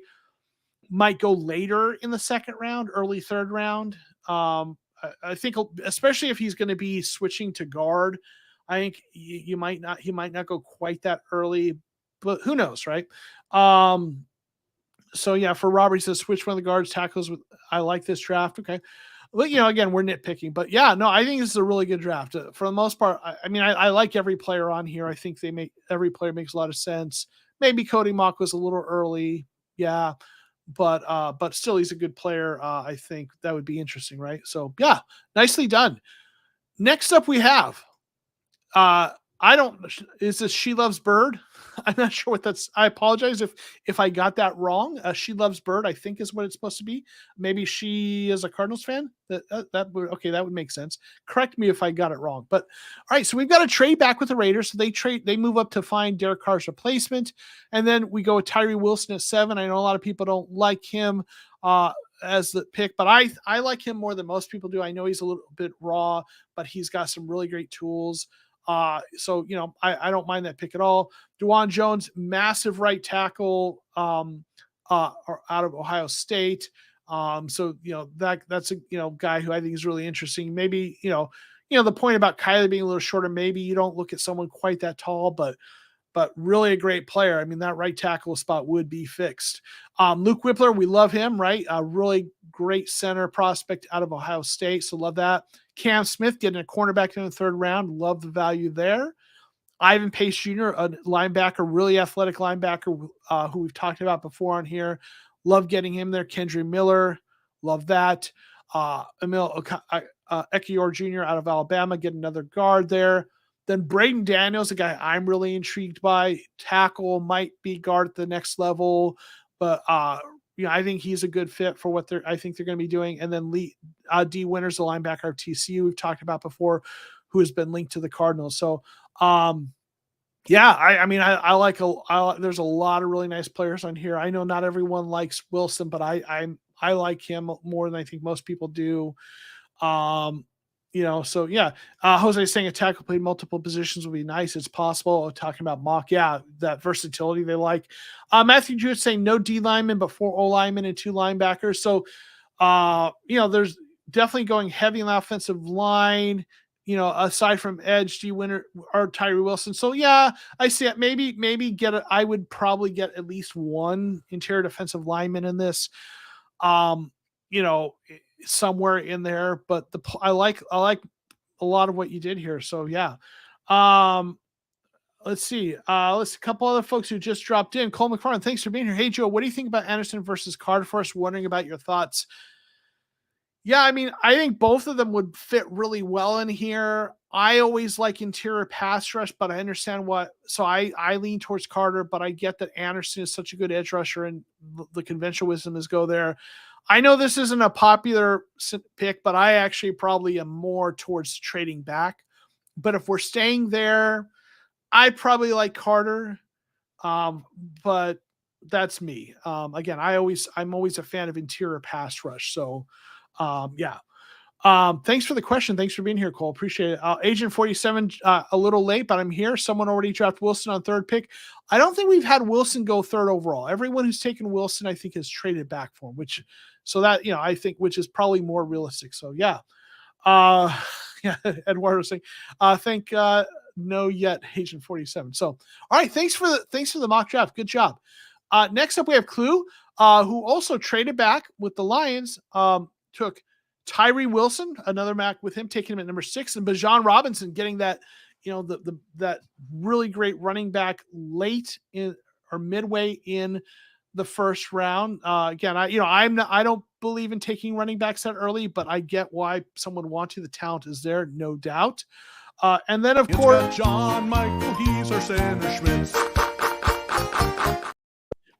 Speaker 1: might go later in the second round, early third round. I think especially if he's going to be switching to guard, I think he might not go quite that early, but who knows, right? So yeah, for Robert, he says switch one of the guards tackles with. I like this draft. Okay, but again, we're nitpicking, but yeah, no, I think this is a really good draft for the most part. I like every player on here. I think every player makes a lot of sense. Maybe Cody Mock was a little early, yeah, but still, he's a good player. I think that would be interesting, right? So yeah, nicely done. Next up, we have is this She Loves Bird? I'm not sure what that's. I apologize if I got that wrong. She Loves Bird, I think is what it's supposed to be. Maybe she is a Cardinals fan. That would make sense. Correct me if I got it wrong. But all right, so we've got a trade back with the Raiders. So they move up to find Derek Carr's replacement, and then we go with Tyree Wilson at 7. I know a lot of people don't like him as the pick, but I like him more than most people do. I know he's a little bit raw, but he's got some really great tools. So I don't mind that pick at all. DeJuan Jones, massive right tackle, out of Ohio State. So that's a guy who I think is really interesting. Maybe the point about Kyler being a little shorter. Maybe you don't look at someone quite that tall, but really a great player. I mean, that right tackle spot would be fixed. Luke Whippler, we love him, right? A really great center prospect out of Ohio State. So love that. Cam Smith getting a cornerback in the third round. Love the value there. Ivan Pace Jr., a linebacker, really athletic linebacker who we've talked about before on here. Love getting him there. Kendre Miller. Love that. Emil Ekiyor Jr. out of Alabama. Get another guard there. Then Braden Daniels, a guy I'm really intrigued by. Tackle, might be guard at the next level, but I think he's a good fit for what I think they're going to be doing. And then D Winters, the linebacker of TCU, we've talked about before, who has been linked to the Cardinals. So, I like there's a lot of really nice players on here. I know not everyone likes Wilson, but I like him more than I think most people do. So yeah, Jose saying a tackle played multiple positions would be nice. It's possible. Talking about Mock, yeah, that versatility they like. Matthew Jewett saying no D linemen, but 4 O linemen and 2 linebackers. So, there's definitely going heavy on the offensive line. Aside from edge, D Winter or Tyree Wilson. So yeah, I see it. Maybe I would probably get at least one interior defensive lineman in this. Somewhere in there, but I like a lot of what you did here. So yeah. Let's see. Let's a couple other folks who just dropped in. Cole McFarland, thanks for being here. Hey, Joe, what do you think about Anderson versus Carter? First, wondering about your thoughts. Yeah, I mean, I think both of them would fit really well in here. I always like interior pass rush, but I understand so I lean towards Carter, but I get that Anderson is such a good edge rusher, and the conventional wisdom is go there. I know this isn't a popular pick, but I actually probably am more towards trading back. But if we're staying there, I probably like Carter. But that's me. Again, I'm always a fan of interior pass rush. So, yeah. Thanks for the question. Thanks for being here, Cole. Appreciate it. Agent 47, a little late, but I'm here. Someone already drafted Wilson on third pick. I don't think we've had Wilson go third overall. Everyone who's taken Wilson, I think, has traded back for him, I think, which is probably more realistic. So yeah. Yeah, Eduardo saying, think, no yet, Agent 47. So, all right. Thanks for the mock draft. Good job. Next up, we have Clue, who also traded back with the Lions, took Tyree Wilson, another Mac with him, taking him at number 6, and Bijan Robinson getting that, that really great running back late in or midway in the first round. Again, I don't believe in taking running backs that early, but I get why someone would want to. The talent is there, no doubt. And then, of course,
Speaker 3: John Michael, he's our center Schmitz.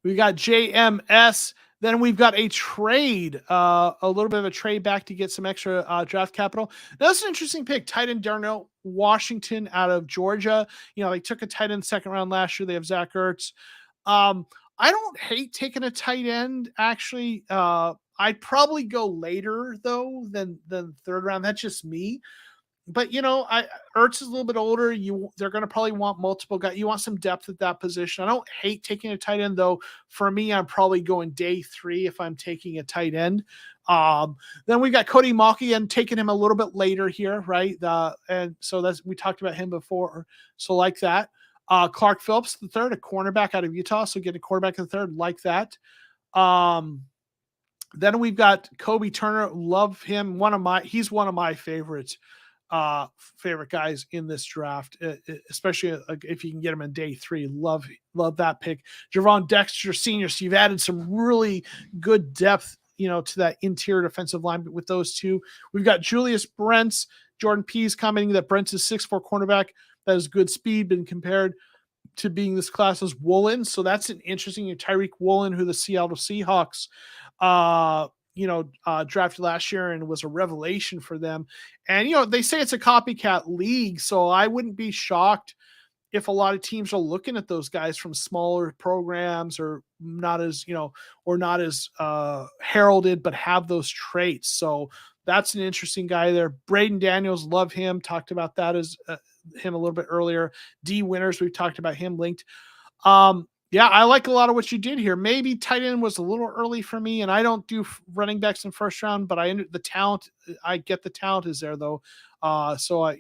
Speaker 1: We got JMS. Then we've got a trade, a little bit of a trade back to get some extra draft capital. Now, that's an interesting pick. Tight end Darnell Washington out of Georgia. They took a tight end second round last year. They have Zach Ertz. I don't hate taking a tight end, actually. I'd probably go later, though, than third round. That's just me. But, Ertz is a little bit older. They're going to probably want multiple guys. You want some depth at that position. I don't hate taking a tight end, though. For me, I'm probably going day 3 if I'm taking a tight end. Then we got Cody Mauch and taking him a little bit later here, right? And so we talked about him before. So like that. Clark Phillips, the third, a cornerback out of Utah. So get a quarterback in the third, like that. Then we've got Kobe Turner. Love him. He's one of my favorites. Favorite guys in this draft, especially if you can get him in day 3. Love that pick. Javon Dexter Sr. So you've added some really good depth, to that interior defensive line with those two. We've got Julius Brents. Jordan Pease commenting that Brents is 6'4" cornerback that has good speed, been compared to being this class as Woolen. So that's an interesting Tyreek Woolen, who the Seattle Seahawks drafted last year and was a revelation for them. And, they say it's a copycat league, so I wouldn't be shocked if a lot of teams are looking at those guys from smaller programs or not as heralded, but have those traits. So that's an interesting guy there. Braden Daniels, love him. Talked about that as him a little bit earlier. D Winters, we've talked about him linked. Yeah, I like a lot of what you did here. Maybe tight end was a little early for me, and I don't do running backs in first round, but I get the talent is there though. So I,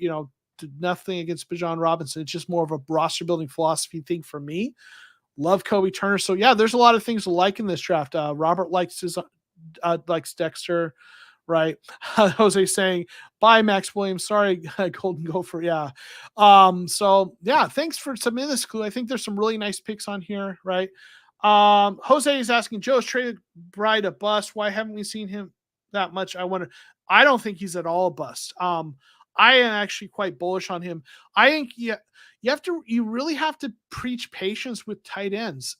Speaker 1: nothing against Bijan Robinson. It's just more of a roster building philosophy thing for me. Love Kobe Turner. So yeah, there's a lot of things to like in this draft. Robert likes Dexter, right? Jose saying, bye, Max Williams. Sorry, Golden Gopher. Yeah. So yeah, thanks for submitting this clue. I think there's some really nice picks on here, right? Jose is asking, Joe's traded Bride a bust. Why haven't we seen him that much? I don't think he's at all a bust. I am actually quite bullish on him. I think you really have to preach patience with tight ends.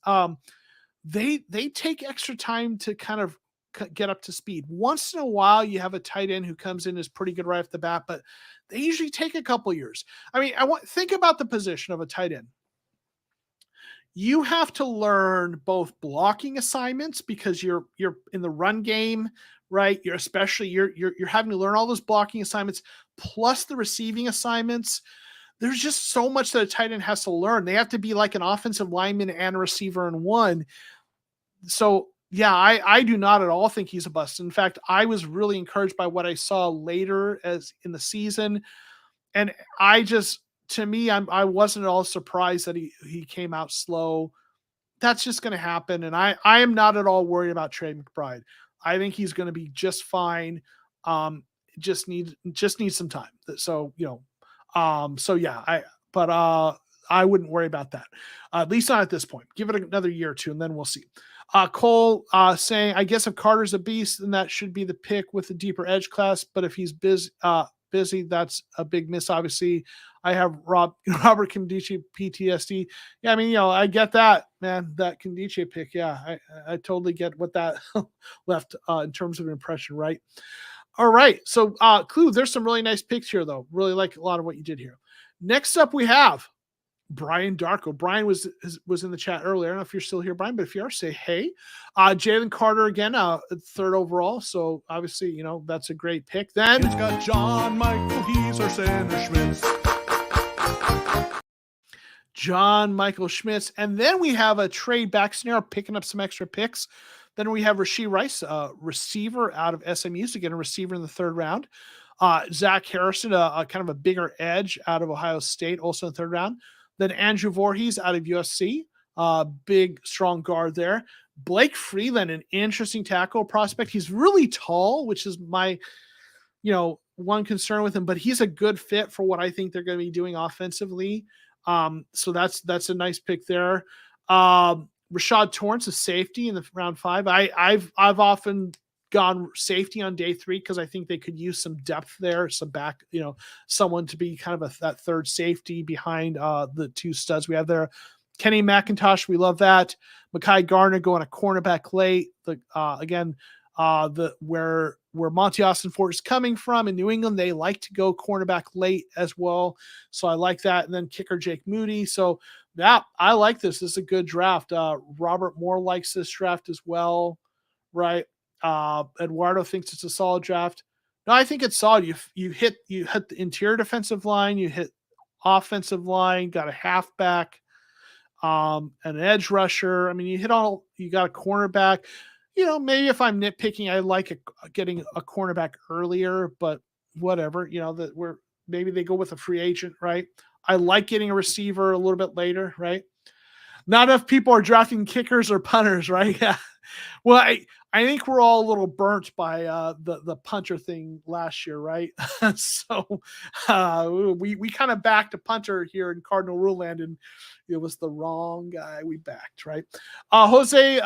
Speaker 1: They take extra time to kind of get up to speed. Once in a while, you have a tight end who comes in is pretty good right off the bat, but they usually take a couple years. I mean, think about the position of a tight end. You have to learn both blocking assignments because you're in the run game, right? You're having to learn all those blocking assignments plus the receiving assignments. There's just so much that a tight end has to learn. They have to be like an offensive lineman and a receiver in one. So yeah, I do not at all think he's a bust. In fact, I was really encouraged by what I saw later as in the season. And I wasn't at all surprised that he came out slow. That's just going to happen. And I am not at all worried about Trey McBride. I think he's going to be just fine. Just needs some time. So, so yeah, I wouldn't worry about that. At least not at this point. Give it another year or two, and then we'll see. Cole saying, I guess if Carter's a beast, then that should be the pick with the deeper edge class. But if he's busy, that's a big miss. Obviously, I have Robert Kimdichie PTSD. Yeah, I mean, I get that, man. That Kimdichie pick, yeah, I totally get what that left in terms of impression, right? All right, so Clue, there's some really nice picks here, though. Really like a lot of what you did here. Next up, we have Brian Darko. Brian was in the chat earlier. I don't know if you're still here, Brian, but if you are, say hey. Jalen Carter again, third overall. So obviously, that's a great pick. Then
Speaker 3: It's got John Michael, he's our center Schmitz.
Speaker 1: John Michael Schmitz. And then we have a trade back scenario, picking up some extra picks. Then we have Rashee Rice, receiver out of SMU, so again, a receiver in the third round. Zach Harrison, a kind of a bigger edge out of Ohio State, also in the third round. Then Andrew Voorhees out of USC, big, strong guard there. Blake Freeland, an interesting tackle prospect. He's really tall, which is my, one concern with him, but he's a good fit for what I think they're going to be doing offensively. So that's a nice pick there. Rashad Torrance, a safety in the round 5. I've often gone safety on day 3 because I think they could use some depth there, some back, someone to be kind of that third safety behind the 2 studs we have there. Kenny McIntosh, we love that. Mekhi Garner going a cornerback late. Where Monty Austin Ford is coming from in New England, they like to go cornerback late as well. So I like that. And then kicker Jake Moody. So yeah, I like this. This is a good draft. Robert Moore likes this draft as well, right? Eduardo thinks it's a solid draft. No, I think it's solid. You hit the interior defensive line, you hit offensive line, got a halfback, an edge rusher. I mean, you got a cornerback. Maybe if I'm nitpicking, I like getting a cornerback earlier, but whatever. Maybe they go with a free agent, right? I like getting a receiver a little bit later, right? Not enough people are drafting kickers or punters, right? Yeah. Well, I think we're all a little burnt by the punter thing last year, right? So we kind of backed a punter here in Cardinal Ruland, and it was the wrong guy we backed, right? Jose,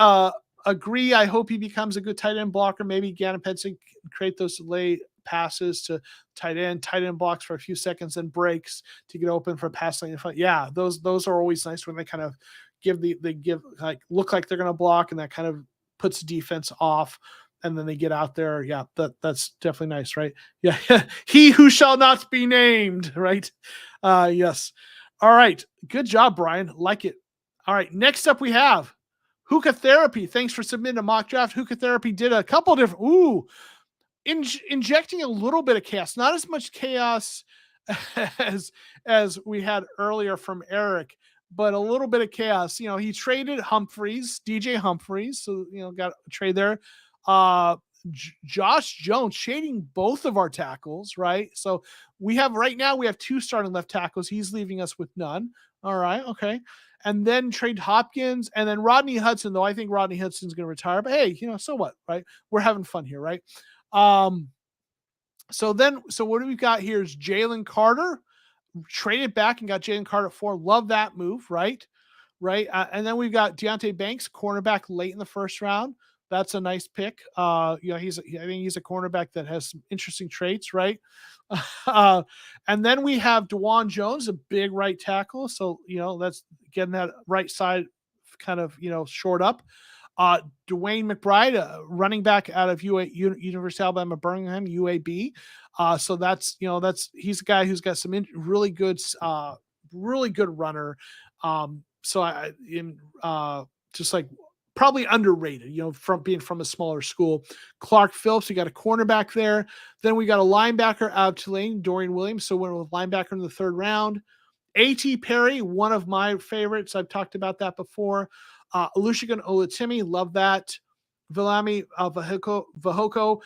Speaker 1: agree. I hope he becomes a good tight end blocker. Maybe Gannon Penson can create those delayed passes to tight end blocks for a few seconds, then breaks to get open for pass lane. Yeah, those are always nice when they kind of look like they're going to block, and that kind of puts defense off, and then they get out there. Yeah, that's definitely nice, right? Yeah, he who shall not be named, right? Yes. All right, good job, Brian. Like it. All right, next up we have Hookah Therapy. Thanks for submitting a mock draft. Hookah Therapy did a couple different, injecting a little bit of chaos, not as much chaos as we had earlier from Eric, but a little bit of chaos. He traded DJ Humphreys, so got a trade there. Josh Jones shading both of our tackles, right? So right now we have 2 starting left tackles. He's leaving us with none. All right, okay. And then trade Hopkins, and then Rodney Hudson, though I think Rodney Hudson's going to retire. But hey, so what, right? We're having fun here, right? So what do we got here is Jalen Carter. Traded back and got Jalen Carter at 4. Love that move, right? Right. And then we've got Deonte Banks, cornerback late in the first round. That's a nice pick. I think he's a cornerback that has some interesting traits, right? And then we have DeJuan Jones, a big right tackle. So, that's getting that right side kind of, short up. Dwayne McBride, running back out of University of Alabama, Birmingham, UAB. So he's a guy who's got some really good runner. So just like probably underrated, from being from a smaller school. Clark Phillips, we got a cornerback there. Then we got a linebacker out of Tulane, Dorian Williams. So went with linebacker in the third round. A.T. Perry, one of my favorites. I've talked about that before. Olusegun Olatimi, love that. Vilami Fahoko,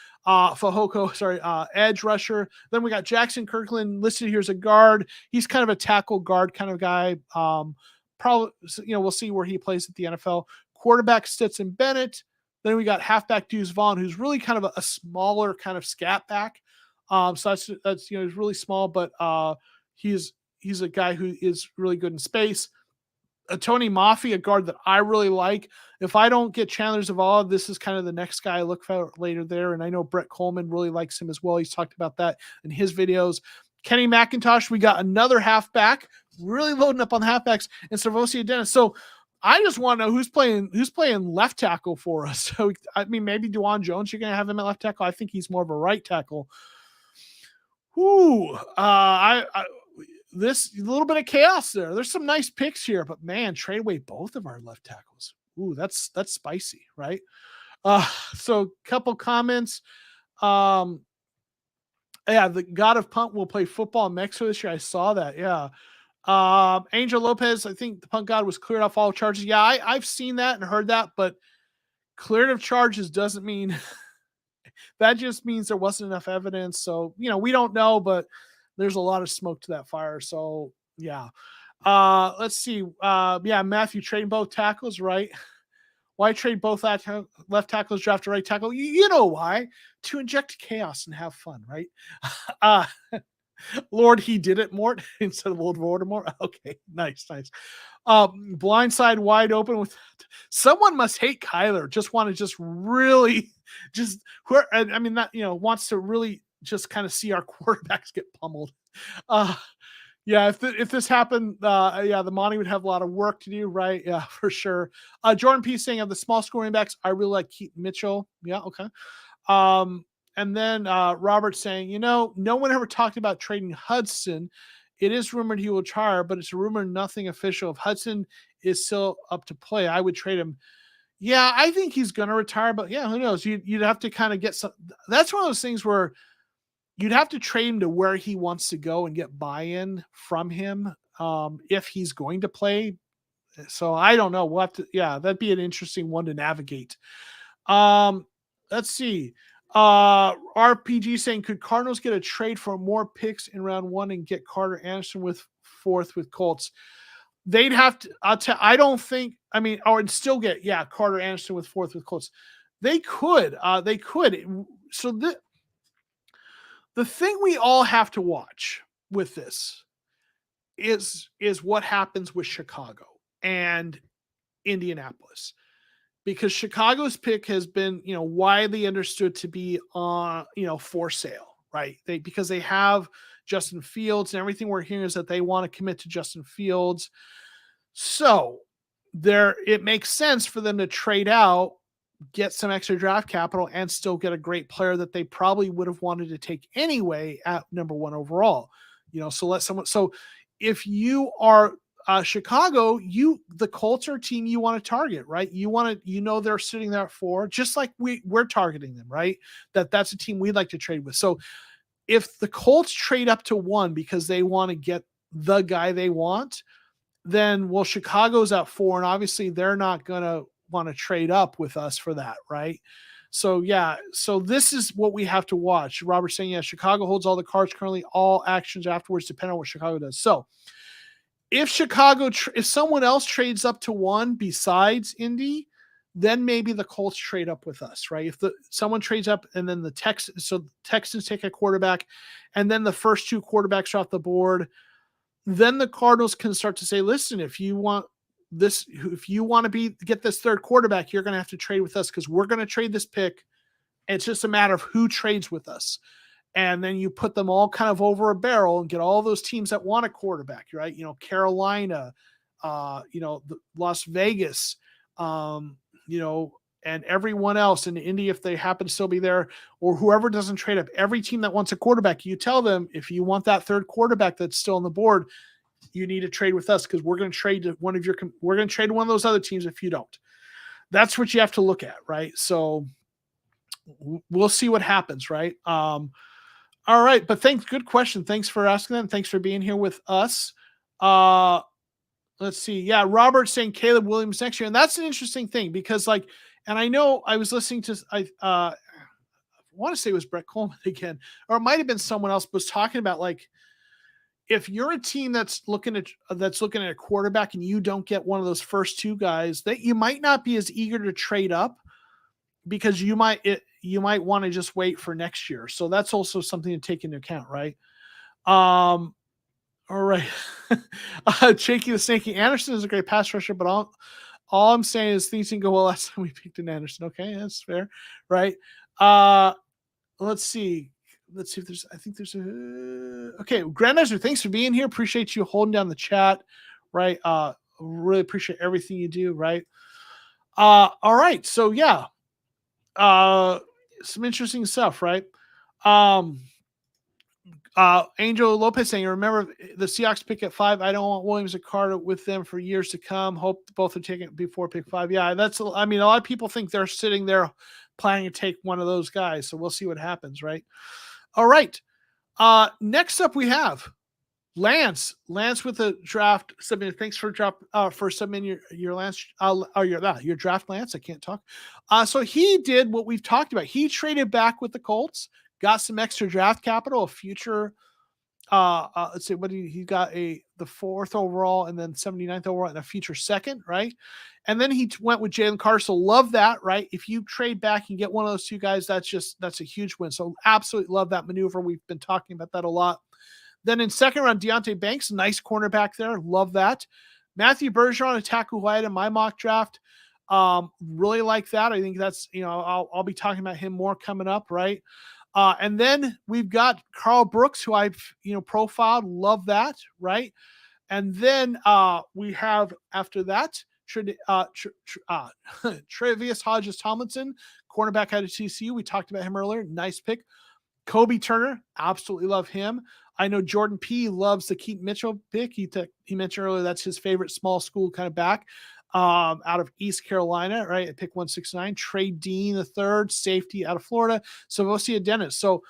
Speaker 1: edge rusher. Then we got Jackson Kirkland listed here as a guard. He's kind of a tackle guard kind of guy. Probably, we'll see where he plays at the NFL. Quarterback Stetson Bennett. Then we got halfback Deuce Vaughn, who's really kind of a smaller kind of scat back. So that's he's really small, but he's he's a guy who is really good in space. Tony Mafi, a guard that I really like. If I don't get Chandler Zavala, this is kind of the next guy I look for later there. And I know Brett Coleman really likes him as well. He's talked about that in his videos. Kenny McIntosh, we got another halfback, really loading up on the halfbacks, and Servosia Dennis. So I just want to know who's playing left tackle for us. So I mean, maybe Dewan Jones, you're going to have him at left tackle. I think he's more of a right tackle. This little bit of chaos there. There's some nice picks here, but man, trade away both of our left tackles. Ooh, that's spicy, right? So couple comments. Yeah, the God of Punt will play football in Mexico this year. I saw that. Yeah. Angel Lopez, I think the punt god was cleared off all charges. Yeah, I've seen that and heard that, but cleared of charges doesn't mean that just means there wasn't enough evidence. So, we don't know, but there's a lot of smoke to that fire. So yeah. Let's see. Yeah, Matthew, trading both tackles, right? Why trade both left tackles, draft a right tackle? You know why? To inject chaos and have fun, right? Lord, he did it, Mort, instead of Lord Voldemort. Okay, nice. Blindside wide open with someone must hate Kyler. Just want to really wants to really just kind of see our quarterbacks get pummeled. Yeah, if this happened, the Monty would have a lot of work to do, right? Yeah, for sure. Jordan P saying of the small scoring backs, I really like Keaton Mitchell. Yeah, okay. And then Robert saying, no one ever talked about trading Hudson. It is rumored he will retire, but it's a rumor, nothing official. If Hudson is still up to play, I would trade him. Yeah, I think he's going to retire, but yeah, who knows? You'd have to kind of get some. That's one of those things where you'd have to trade him to where he wants to go and get buy-in from him if he's going to play. So I don't know. We'll have to. Yeah, that'd be an interesting one to navigate. Let's see. RPG saying, could Cardinals get a trade for more picks in round 1 and get Carter Anderson with 4th with Colts? They'd have to. I don't think. I mean, or still get Carter Anderson with 4th with Colts. They could. They could. So the thing we all have to watch with this is what happens with Chicago and Indianapolis. Because Chicago's pick has been, widely understood to be for sale, right? Because they have Justin Fields, and everything we're hearing is that they want to commit to Justin Fields. So it makes sense for them to trade out, get some extra draft capital, and still get a great player that they probably would have wanted to take anyway at number 1 overall. So if you are Chicago, the Colts are a team you want to target, right? They're sitting there at 4, just like we're targeting them, right? That's a team we'd like to trade with. So if the Colts trade up to 1 because they want to get the guy they want, then Chicago's at 4, and obviously they're not going to want to trade up with us for that, right? So this is what we have to watch. Robert's saying, Chicago holds all the cards currently, all actions afterwards depend on what Chicago does. So if someone else trades up to 1 besides Indy, then maybe the Colts trade up with us, right? If someone trades up and then the Texans take a quarterback and then the first 2 quarterbacks are off the board, then the Cardinals can start to say, listen, if you want to get this 3rd quarterback, you're going to have to trade with us because we're going to trade this pick. It's just a matter of who trades with us. And then you put them all kind of over a barrel and get all those teams that want a quarterback, right? Carolina, Las Vegas, and everyone else in Indy, if they happen to still be there, or whoever doesn't trade up, every team that wants a quarterback, you tell them, if you want that 3rd quarterback that's still on the board, you need to trade with us because we're going to trade to one of those other teams if you don't. That's what you have to look at, right? So we'll see what happens, right? All right, but good question. Thanks for asking that. And thanks for being here with us. Let's see. Yeah, Robert's saying Caleb Williams next year. And that's an interesting thing because and I know I was listening to, I want to say it was Brett Coleman again, or it might've been someone else was talking about if you're a team that's looking at a quarterback and you don't get one of those first 2 guys, that you might not be as eager to trade up because you might want to just wait for next year. So that's also something to take into account, right? All right. Shaky the Snaky Anderson is a great pass rusher, but all I'm saying is things didn't go well last time we picked an Anderson. Okay, that's fair, right? Let's see. Let's see if there's. I think there's a. Okay, Grandizer, thanks for being here. Appreciate you holding down the chat, right? Really appreciate everything you do, right? All right. So yeah, some interesting stuff, right? Angel Lopez saying, remember the Seahawks pick at 5. I don't want Williams or Carter with them for years to come. Hope both are taken before pick 5. Yeah, I mean, a lot of people think they're sitting there planning to take one of those guys. So we'll see what happens, right? All right. Next up we have Lance with the draft submit. Thanks for submitting your Lance or your draft, Lance. I can't talk. So he did what we've talked about. He traded back with the Colts, got some extra draft capital, a future. Let's see, what he got the 4th overall and then 79th overall and a future 2nd, right? And then he went with Jalen Carter. So love that, right? If you trade back and get one of those two guys, that's a huge win. So absolutely love that maneuver. We've been talking about that a lot. Then in 2nd round, Deonte Banks, nice cornerback there. Love that. Matthew Bergeron and Taku White in my mock draft. Really like that. I think that's, I'll be talking about him more coming up, right? And then we've got Carl Brooks, who I've, profiled. Love that, right? And then we have, after that, Tre'Vius Hodges-Tomlinson, cornerback out of TCU. We talked about him earlier. Nice pick. Kobe Turner, absolutely love him. I know Jordan P. loves the Keaton Mitchell pick. He mentioned earlier that's his favorite small school kind of back out of East Carolina, right? At pick 169. Trey Dean, the 3rd, safety out of Florida. Savosia Dennis. So,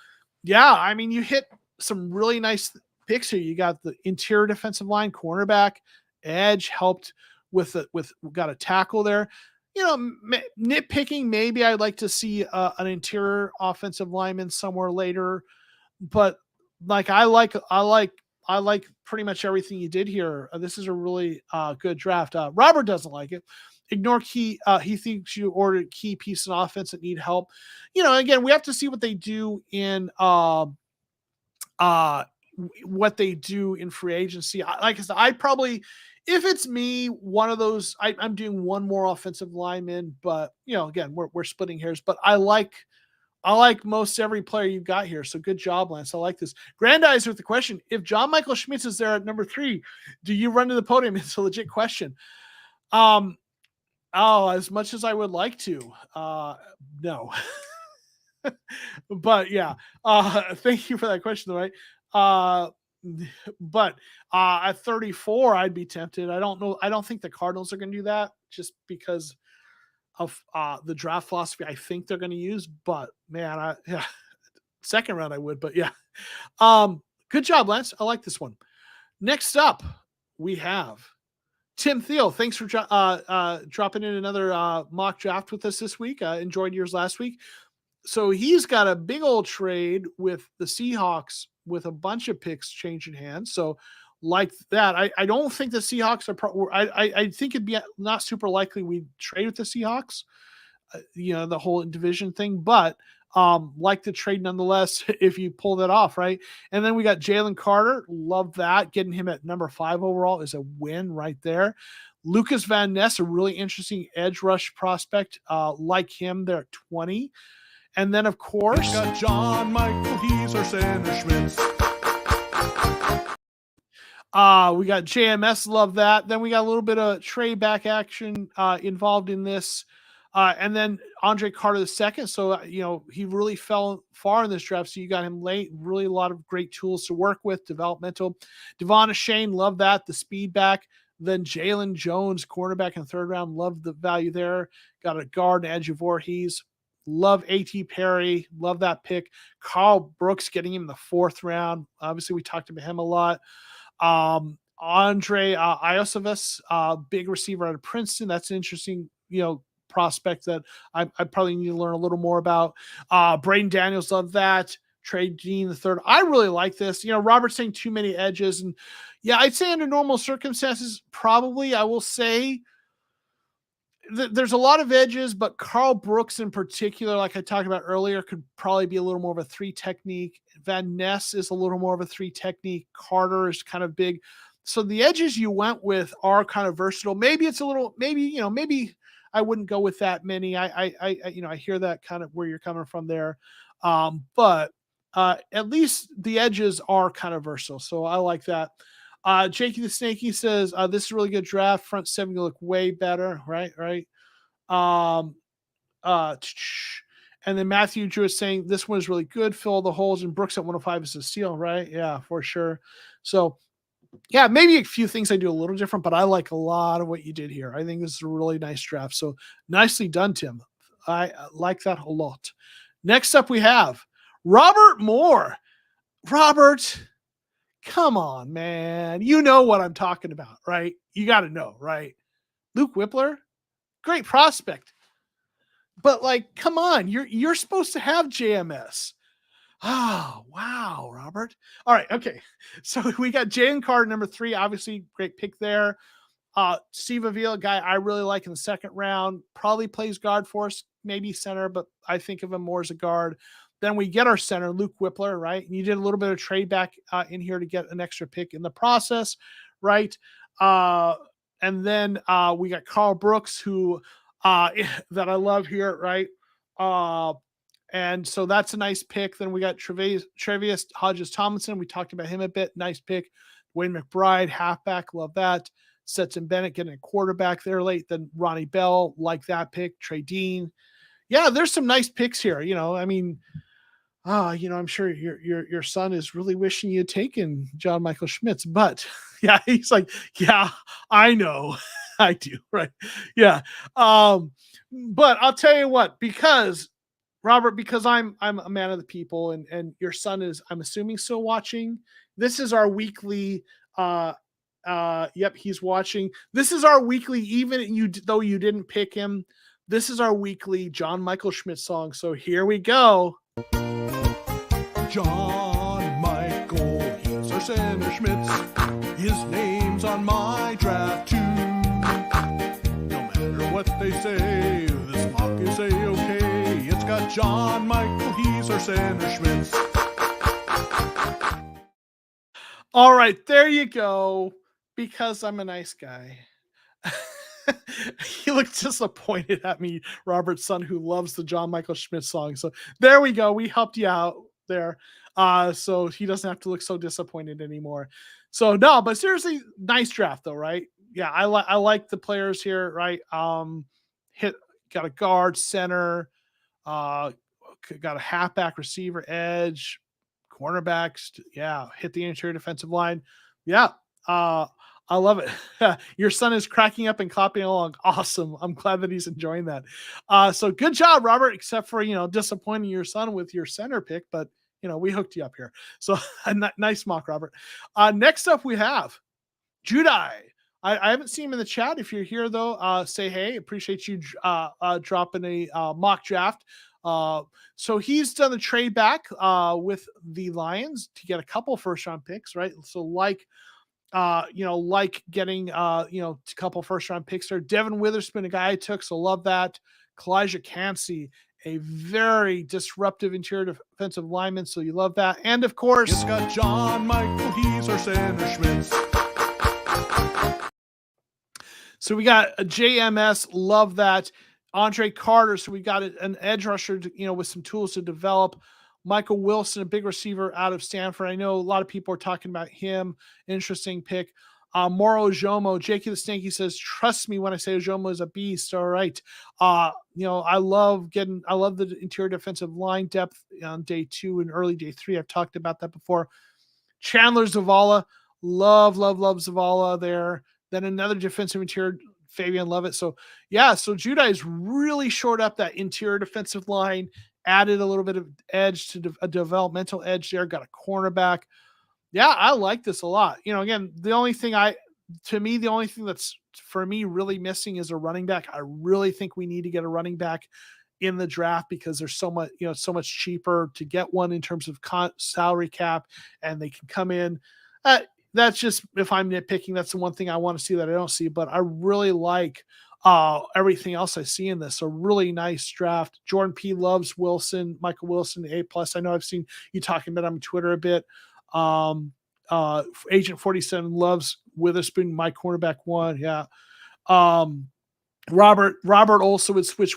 Speaker 1: yeah, I mean, you hit some really nice picks here. You got the interior defensive line, cornerback, edge, helped with got a tackle there. Nitpicking, maybe I'd like to see an interior offensive lineman somewhere later, but like I like pretty much everything you did here. This is a really good draft. Robert doesn't like it. Ignore key. He thinks you ordered key piece in offense that need help. Again, we have to see what they do in free agency. Like I said, I probably, if it's me, one of those, I'm doing one more offensive lineman, but again, we're splitting hairs, but I like most every player you've got here. So good job, Lance. I like this. Grandizer with the question, if John Michael Schmitz is there at number 3, do you run to the podium? It's a legit question. As much as I would like to, no, but yeah, thank you for that question, though, right? But at 34, I'd be tempted. I don't know. I don't think the Cardinals are going to do that just because of the draft philosophy I think they're going to use. But man, 2nd round I would. But yeah, good job, Lance. I like this one. Next up, we have Tim Thiel. Thanks for dropping in another mock draft with us this week. Enjoyed yours last week. So he's got a big old trade with the Seahawks with a bunch of picks changing hands. So like that, I don't think the Seahawks are I think it'd be not super likely we trade with the Seahawks, the whole division thing, but like the trade nonetheless, if you pull that off, right? And then we got Jalen Carter. Love that. Getting him at number 5 overall is a win right there. Lucas Van Ness, a really interesting edge rush prospect. Like him, they're at 20. And then, of course,
Speaker 3: we got John Michael, he's our center Schmitz.
Speaker 1: We got JMS, love that. Then we got a little bit of trade back action involved in this. And then Andre Carter II. So, he really fell far in this draft. So you got him late. Really a lot of great tools to work with, developmental. Devon Shane, love that. The speed back. Then Jalen Jones, cornerback in the 3rd round. Love the value there. Got a guard and edge of Voorhees. Love A.T. Perry. Love that pick. Carl Brooks getting him in the 4th round. Obviously, we talked about him a lot. Andre Iosivas, big receiver out of Princeton. That's an interesting, prospect that I probably need to learn a little more about. Braden Daniels, love that. Trey Dean the 3rd. I really like this. Robert's saying too many edges. And yeah, I'd say under normal circumstances, probably I will say there's a lot of edges, but Carl Brooks in particular, like I talked about earlier, could probably be a little more of a 3 technique Van Ness is a little more of a 3 technique. Carter is kind of big. So the edges you went with are kind of versatile. Maybe it's a little, maybe I wouldn't go with that many. I hear that kind of where you're coming from there. But at least the edges are kind of versatile. So I like that. Jakey the Snakey says, this is a really good draft. Front 7 look way better. Right. And then Matthew Drew is saying this one is really good. Fill all the holes, and Brooks at 105 is a steal, right? Yeah, for sure. So yeah, maybe a few things I do a little different, but I like a lot of what you did here. I think this is a really nice draft. So nicely done, Tim. I like that a lot. Next up, we have Robert Moore. Robert, come on, man. You know what I'm talking about, right? You got to know, right? Luke Whippler, great prospect. But like, come on, you're supposed to have JMS. Oh, wow, Robert. All right, okay. So we got Jalen Carter, number 3, obviously great pick there. Steve Avila, a guy I really like in the second round, probably plays guard for us, maybe center, but I think of him more as a guard. Then we get our center, Luke Whippler, right? And you did a little bit of trade back in here to get an extra pick in the process, right? And then we got Carl Brooks, who that I love here, right? And so that's a nice pick. Then we got Trevius Hodges Tomlinson. We talked about him a bit. Nice pick. Wayne McBride, halfback. Love that. Stetson Bennett getting a quarterback there late. Then Ronnie Bell, like that pick. Trey Dean. Yeah, there's some nice picks here. I mean, I'm sure your son is really wishing you had taken John Michael Schmitz, but yeah, he's like, yeah, I know. I do. Right. Yeah. But I'll tell you what, because Robert, because I'm a man of the people, and your son is, I'm assuming, still watching. This is our weekly. Yep, he's watching. This is our weekly, even though you didn't pick him. This is our weekly John Michael Schmitz song. So here we go.
Speaker 3: John Michael, he's our center Schmitz. His name's on my draft too. No matter what they say, this mock is A-okay. It's got John Michael, he's our center Schmitz.
Speaker 1: All right, there you go. Because I'm a nice guy. He looked disappointed at me, Robert's son, who loves the John Michael Schmitz song. So there we go. We helped you out there. So he doesn't have to look so disappointed anymore. So no, but seriously, nice draft though, right? Yeah, I like the players here, right? Got a guard, center, got a halfback, receiver, edge, cornerbacks. Yeah, hit the interior defensive line. Yeah, I love it. Your son is cracking up and clapping along. Awesome. I'm glad that he's enjoying that. So good job, Robert, except for, disappointing your son with your center pick, but we hooked you up here. So nice mock, Robert. Next up we have Judai. I haven't seen him in the chat. If you're here though, say, hey, appreciate you dropping a mock draft. So he's done the trade back with the Lions to get a couple first round picks, right? So like getting a couple first round picks there. Devin Witherspoon, a guy I took, so love that. Kalijah Cansey, a very disruptive interior defensive lineman, so you love that. And of course,
Speaker 3: it's got John Michael, he's our center Schmitz.
Speaker 1: So we got a JMS, love that. Andre Carter, so we got an edge rusher, with some tools to develop. Michael Wilson, a big receiver out of Stanford. I know a lot of people are talking about him. Interesting pick. Moro Ojomo, Jakey the Stanky says, trust me when I say Ojomo is a beast. All right. I love the interior defensive line depth on day 2 and early day 3. I've talked about that before. Chandler Zavala, love Zavala there. Then another defensive interior, Fabian Levitt. So Judah is really shored up that interior defensive line, added a little bit of edge to a developmental edge there, got a cornerback. Yeah, I like this a lot. Again, the only thing that's for me really missing is a running back. I really think we need to get a running back in the draft because there's so much, so much cheaper to get one in terms of salary cap, and they can come in. That's just, if I'm nitpicking, that's the one thing I want to see that I don't see, but I really like everything else I see in this. So really nice draft. Jordan P loves Wilson, Michael Wilson, A+. I know I've seen you talking about him on Twitter a bit. Agent 47 loves Witherspoon, my cornerback 1. Yeah. Robert also would switch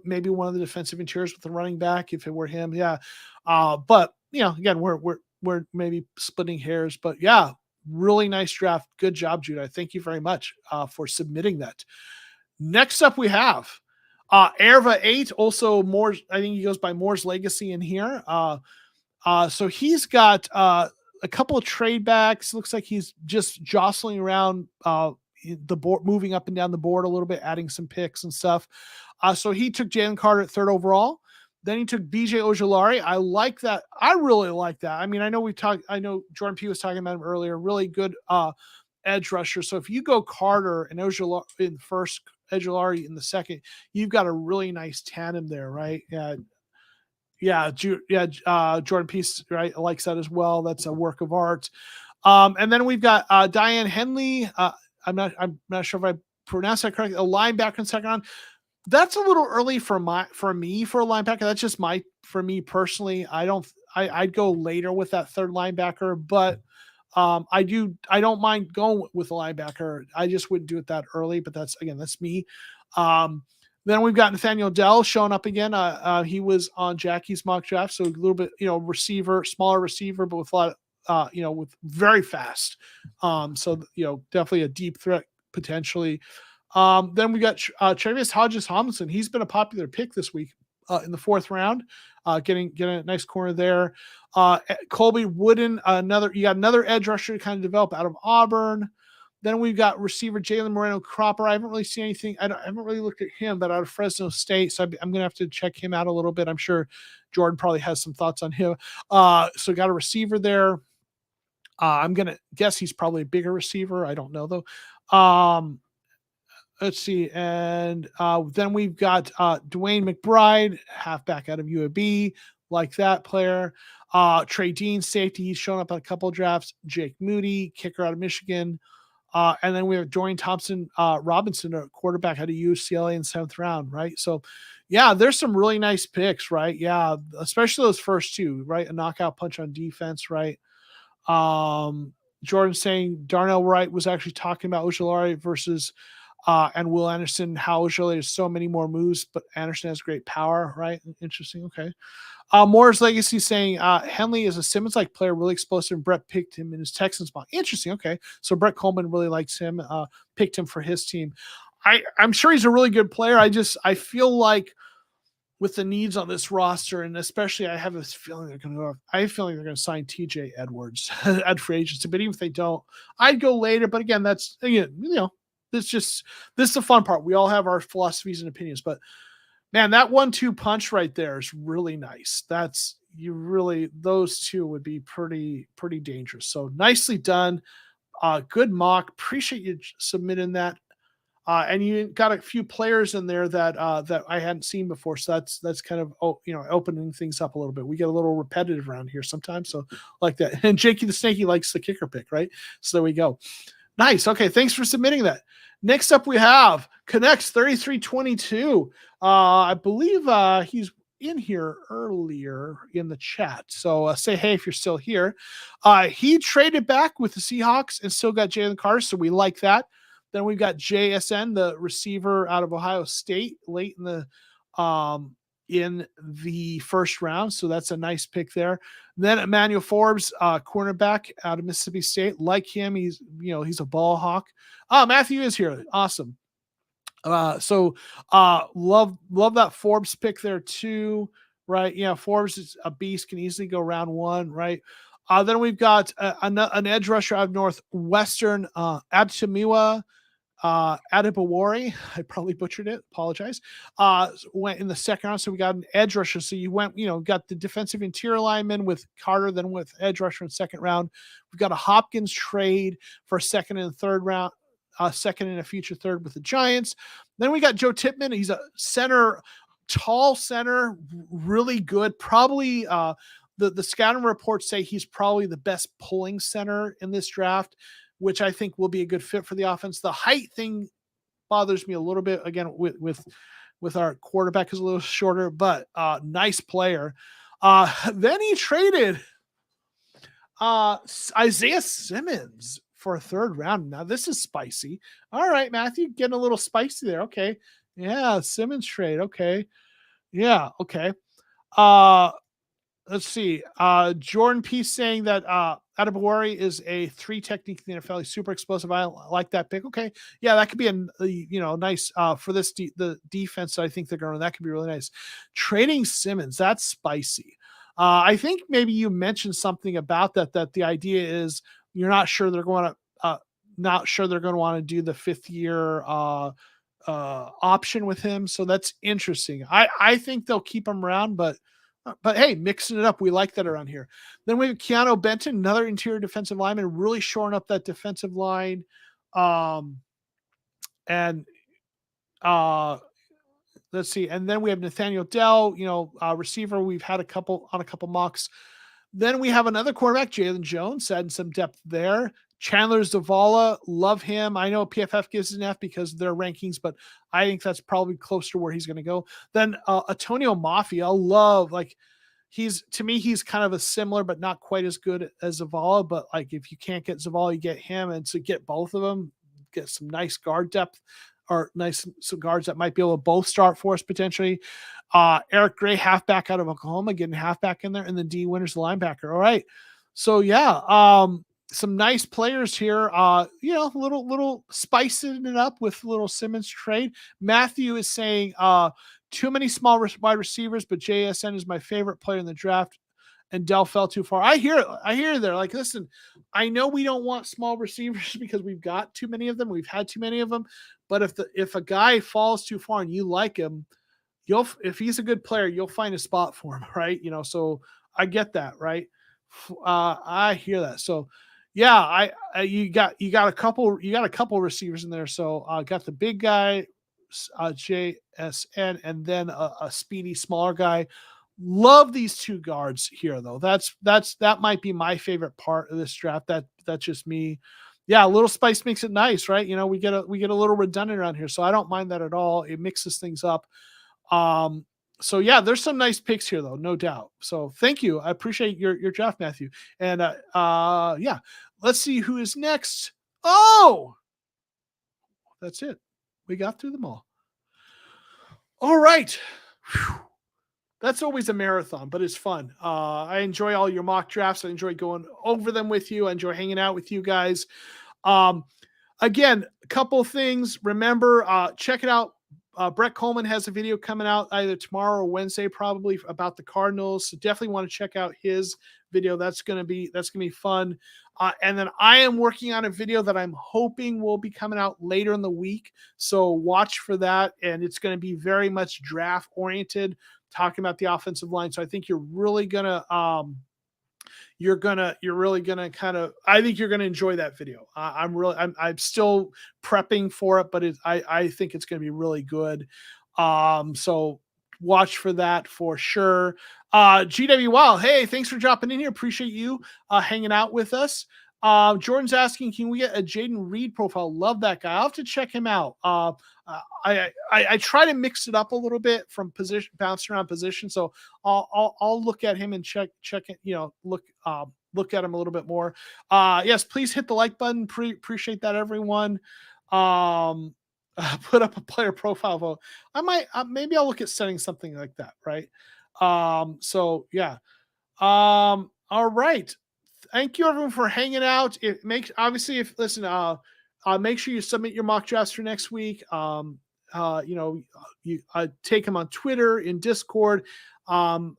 Speaker 1: maybe one of the defensive interiors with the running back if it were him. Yeah. But again, we're maybe splitting hairs, but yeah, really nice draft. Good job, Judah. Thank you very much for submitting that. Next up, we have Erva 8, also Moore's. I think he goes by Moore's Legacy in here. So he's got a couple of trade backs. Looks like he's just jostling around the board, moving up and down the board a little bit, adding some picks and stuff. So he took Jalen Carter at 3rd overall. Then he took BJ Ojulari. I like that. I really like that. I mean, I know Jordan P was talking about him earlier. Really good edge rusher. So if you go Carter and Ojulari in the first, Ojulari in the second, you've got a really nice tandem there, right? Jordan P right likes that as well. That's a work of art. And then we've got Diane Henley. I'm not sure if I pronounced that correctly. A linebacker in second round. That's a little early for me for a linebacker. That's just for me personally. I'd go later with that 3rd linebacker, but I don't mind going with a linebacker. I just wouldn't do it that early, but that's me. Then we've got Nathaniel Dell showing up again. He was on Jackie's mock draft, so a little bit, smaller receiver, but with a lot of, with very fast. So definitely a deep threat potentially. Then we got Travis Hodges-Tomlinson. He's been a popular pick this week in the 4th round, getting a nice corner there. Colby Wooden, you got another edge rusher to kind of develop out of Auburn. Then we've got receiver Jalen Moreno-Cropper. I haven't really seen anything. I haven't really looked at him, but out of Fresno State. So I'm going to have to check him out a little bit. I'm sure Jordan probably has some thoughts on him. So got a receiver there. I'm going to guess he's probably a bigger receiver. I don't know, though. Let's see. And then we've got Dwayne McBride, halfback out of UAB, like that player. Trey Dean, safety. He's shown up on a couple of drafts. Jake Moody, kicker out of Michigan. And then we have Dorian Thompson Robinson, a quarterback out of UCLA in 7th round, right? So, yeah, there's some really nice picks, right? Yeah, especially those first 2, right? A knockout punch on defense, right? Jordan saying Darnell Wright was actually talking about Ojulari versus and Will Anderson, how Ojulari has so many more moves, but Anderson has great power, right? Interesting, okay. Moore's Legacy saying Henley is a Simmons-like player, really explosive. Brett picked him in his Texans spot. Interesting. Okay, so Brett Coleman really likes him. Picked him for his team. I'm sure he's a really good player. I feel like with the needs on this roster, and especially I have this feeling they're going to sign TJ Edwards at free agency. But even if they don't, I'd go later. But again, this is the fun part. We all have our philosophies and opinions, but. Man, that 1-2 punch right there is really nice. Those two would be pretty dangerous. So nicely done. Good mock. Appreciate you submitting that. And you got a few players in there that I hadn't seen before. So that's kind of opening things up a little bit. We get a little repetitive around here sometimes. So like that. And Jakey the Snakey likes the kicker pick, right? So there we go. Nice. Okay, thanks for submitting that. Next up, we have Connects 3322. I believe he's in here earlier in the chat. So say hey if you're still here. He traded back with the Seahawks and still got Jalen Carter, so we like that. Then we've got JSN, the receiver out of Ohio State, late in the 1st round. So that's a nice pick there. Then Emmanuel Forbes, cornerback out of Mississippi State. Like him, he's a ball hawk. Matthew is here. Awesome. So love that Forbes pick there too, right? Yeah, Forbes is a beast, can easily go round 1, right? Then we've got an edge rusher out of Northwestern, Abtamiwa Adibawari. I probably butchered it. Apologize. Went in the 2nd round, so we got an edge rusher. So you went, got the defensive interior lineman with Carter, then with edge rusher in 2nd round. We've got a Hopkins trade for 2nd and 3rd round. 2nd and a future 3rd with the Giants. Then we got Joe Tippmann. He's a center, tall center, really good. Probably the scouting reports say he's probably the best pulling center in this draft, which I think will be a good fit for the offense. The height thing bothers me a little bit again with our quarterback is a little shorter, but nice player. Then he traded Isaiah Simmons for a third round. Now this is spicy. All right, Matthew, getting a little spicy there. Okay. Yeah, Simmons trade. Okay. Yeah, okay. Let's see. Jordan P saying that Adebawari is a 3 technique in the NFL. He's super explosive. I like that pick. Okay. Yeah, that could be a nice for this the defense that I think they're going to. That could be really nice. Trading Simmons, that's spicy. I think maybe you mentioned something about that the idea is you're not sure they're going to want to do the 5th year option with him. So that's interesting. I think they'll keep him around, but hey, mixing it up. We like that around here. Then we have Keanu Benton, another interior defensive lineman, really shoring up that defensive line. Let's see. And then we have Nathaniel Dell, receiver. We've had a couple mocks. Then we have another quarterback, Jalen Jones, adding some depth there. Chandler Zavala, love him. I know PFF gives an F because of their rankings, but I think that's probably close to where he's going to go. Then Antonio Mafia, love, he's kind of a similar, but not quite as good as Zavala. But if you can't get Zavala, you get him. And to get both of them, get some nice guard depth or some guards that might be able to both start for us potentially. Eric Gray, halfback out of Oklahoma, getting halfback in there, and then D Winters, the linebacker. All right. So yeah, some nice players here. Little spicing it up with little Simmons trade. Matthew is saying too many small wide receivers, but JSN is my favorite player in the draft, and Dell fell too far. I hear there. Listen, I know we don't want small receivers because we've got too many of them. We've had too many of them. But if a guy falls too far and you like him, if he's a good player, you'll find a spot for him, right? So I get that, right? I hear that. So yeah, you got a couple receivers in there. So got the big guy, JSN, and then a speedy smaller guy. Love these 2 guards here though. That might be my favorite part of this draft. That's just me. Yeah, a little spice makes it nice, right? We get a little redundant around here, so I don't mind that at all. It mixes things up. So yeah, there's some nice picks here though, no doubt. So thank you. I appreciate your draft, Matthew. And yeah, let's see who is next. Oh, that's it. We got through them all. All right. Whew. That's always a marathon, but it's fun. I enjoy all your mock drafts. I enjoy going over them with you. I enjoy hanging out with you guys. Again, a couple of things. Remember, check it out. Brett Coleman has a video coming out either tomorrow or Wednesday, probably, about the Cardinals. So definitely want to check out his video. That's gonna be fun. And then I am working on a video that I'm hoping will be coming out later in the week. So watch for that. And it's going to be very much draft oriented, talking about the offensive line. So I think you're really gonna I think you're gonna enjoy that video. I'm still prepping for it, but I think it's gonna be really good. So watch for that for sure. GW Wow, hey, thanks for dropping in here. Appreciate you hanging out with us. Jordan's asking, can we get a Jaden Reed profile? Love that guy. I'll have to check him out. I try to mix it up a little bit from position, bouncing around position. So I'll look at him and check it, look at him a little bit more. Yes, please hit the like button. Appreciate that, everyone. Put up a player profile vote. I might, maybe I'll look at setting something like that. Right. So yeah. All right. Thank you everyone for hanging out. It makes, obviously, make sure you submit your mock drafts for next week. You take them on Twitter, in Discord. I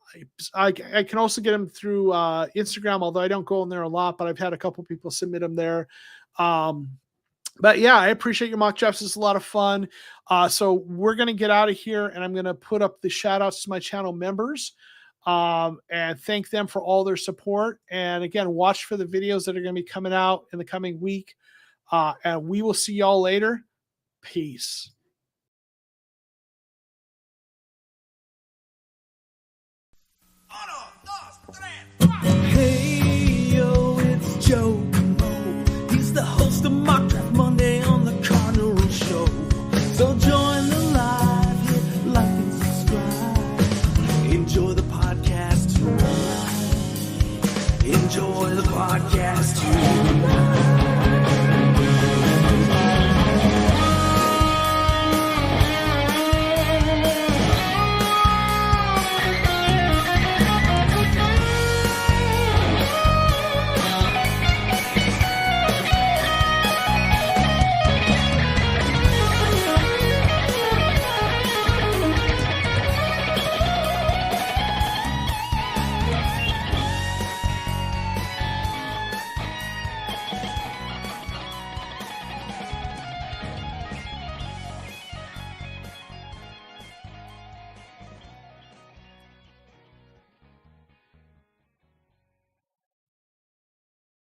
Speaker 1: can also get them through Instagram, although I don't go in there a lot, but I've had a couple people submit them there. But yeah, I appreciate your mock drafts. It's a lot of fun. So we're going to get out of here, and I'm going to put up the shout outs to my channel members and thank them for all their support. And again, watch for the videos that are going to be coming out in the coming week. And we will see y'all later. Peace.
Speaker 3: Hey, yo, it's Joe.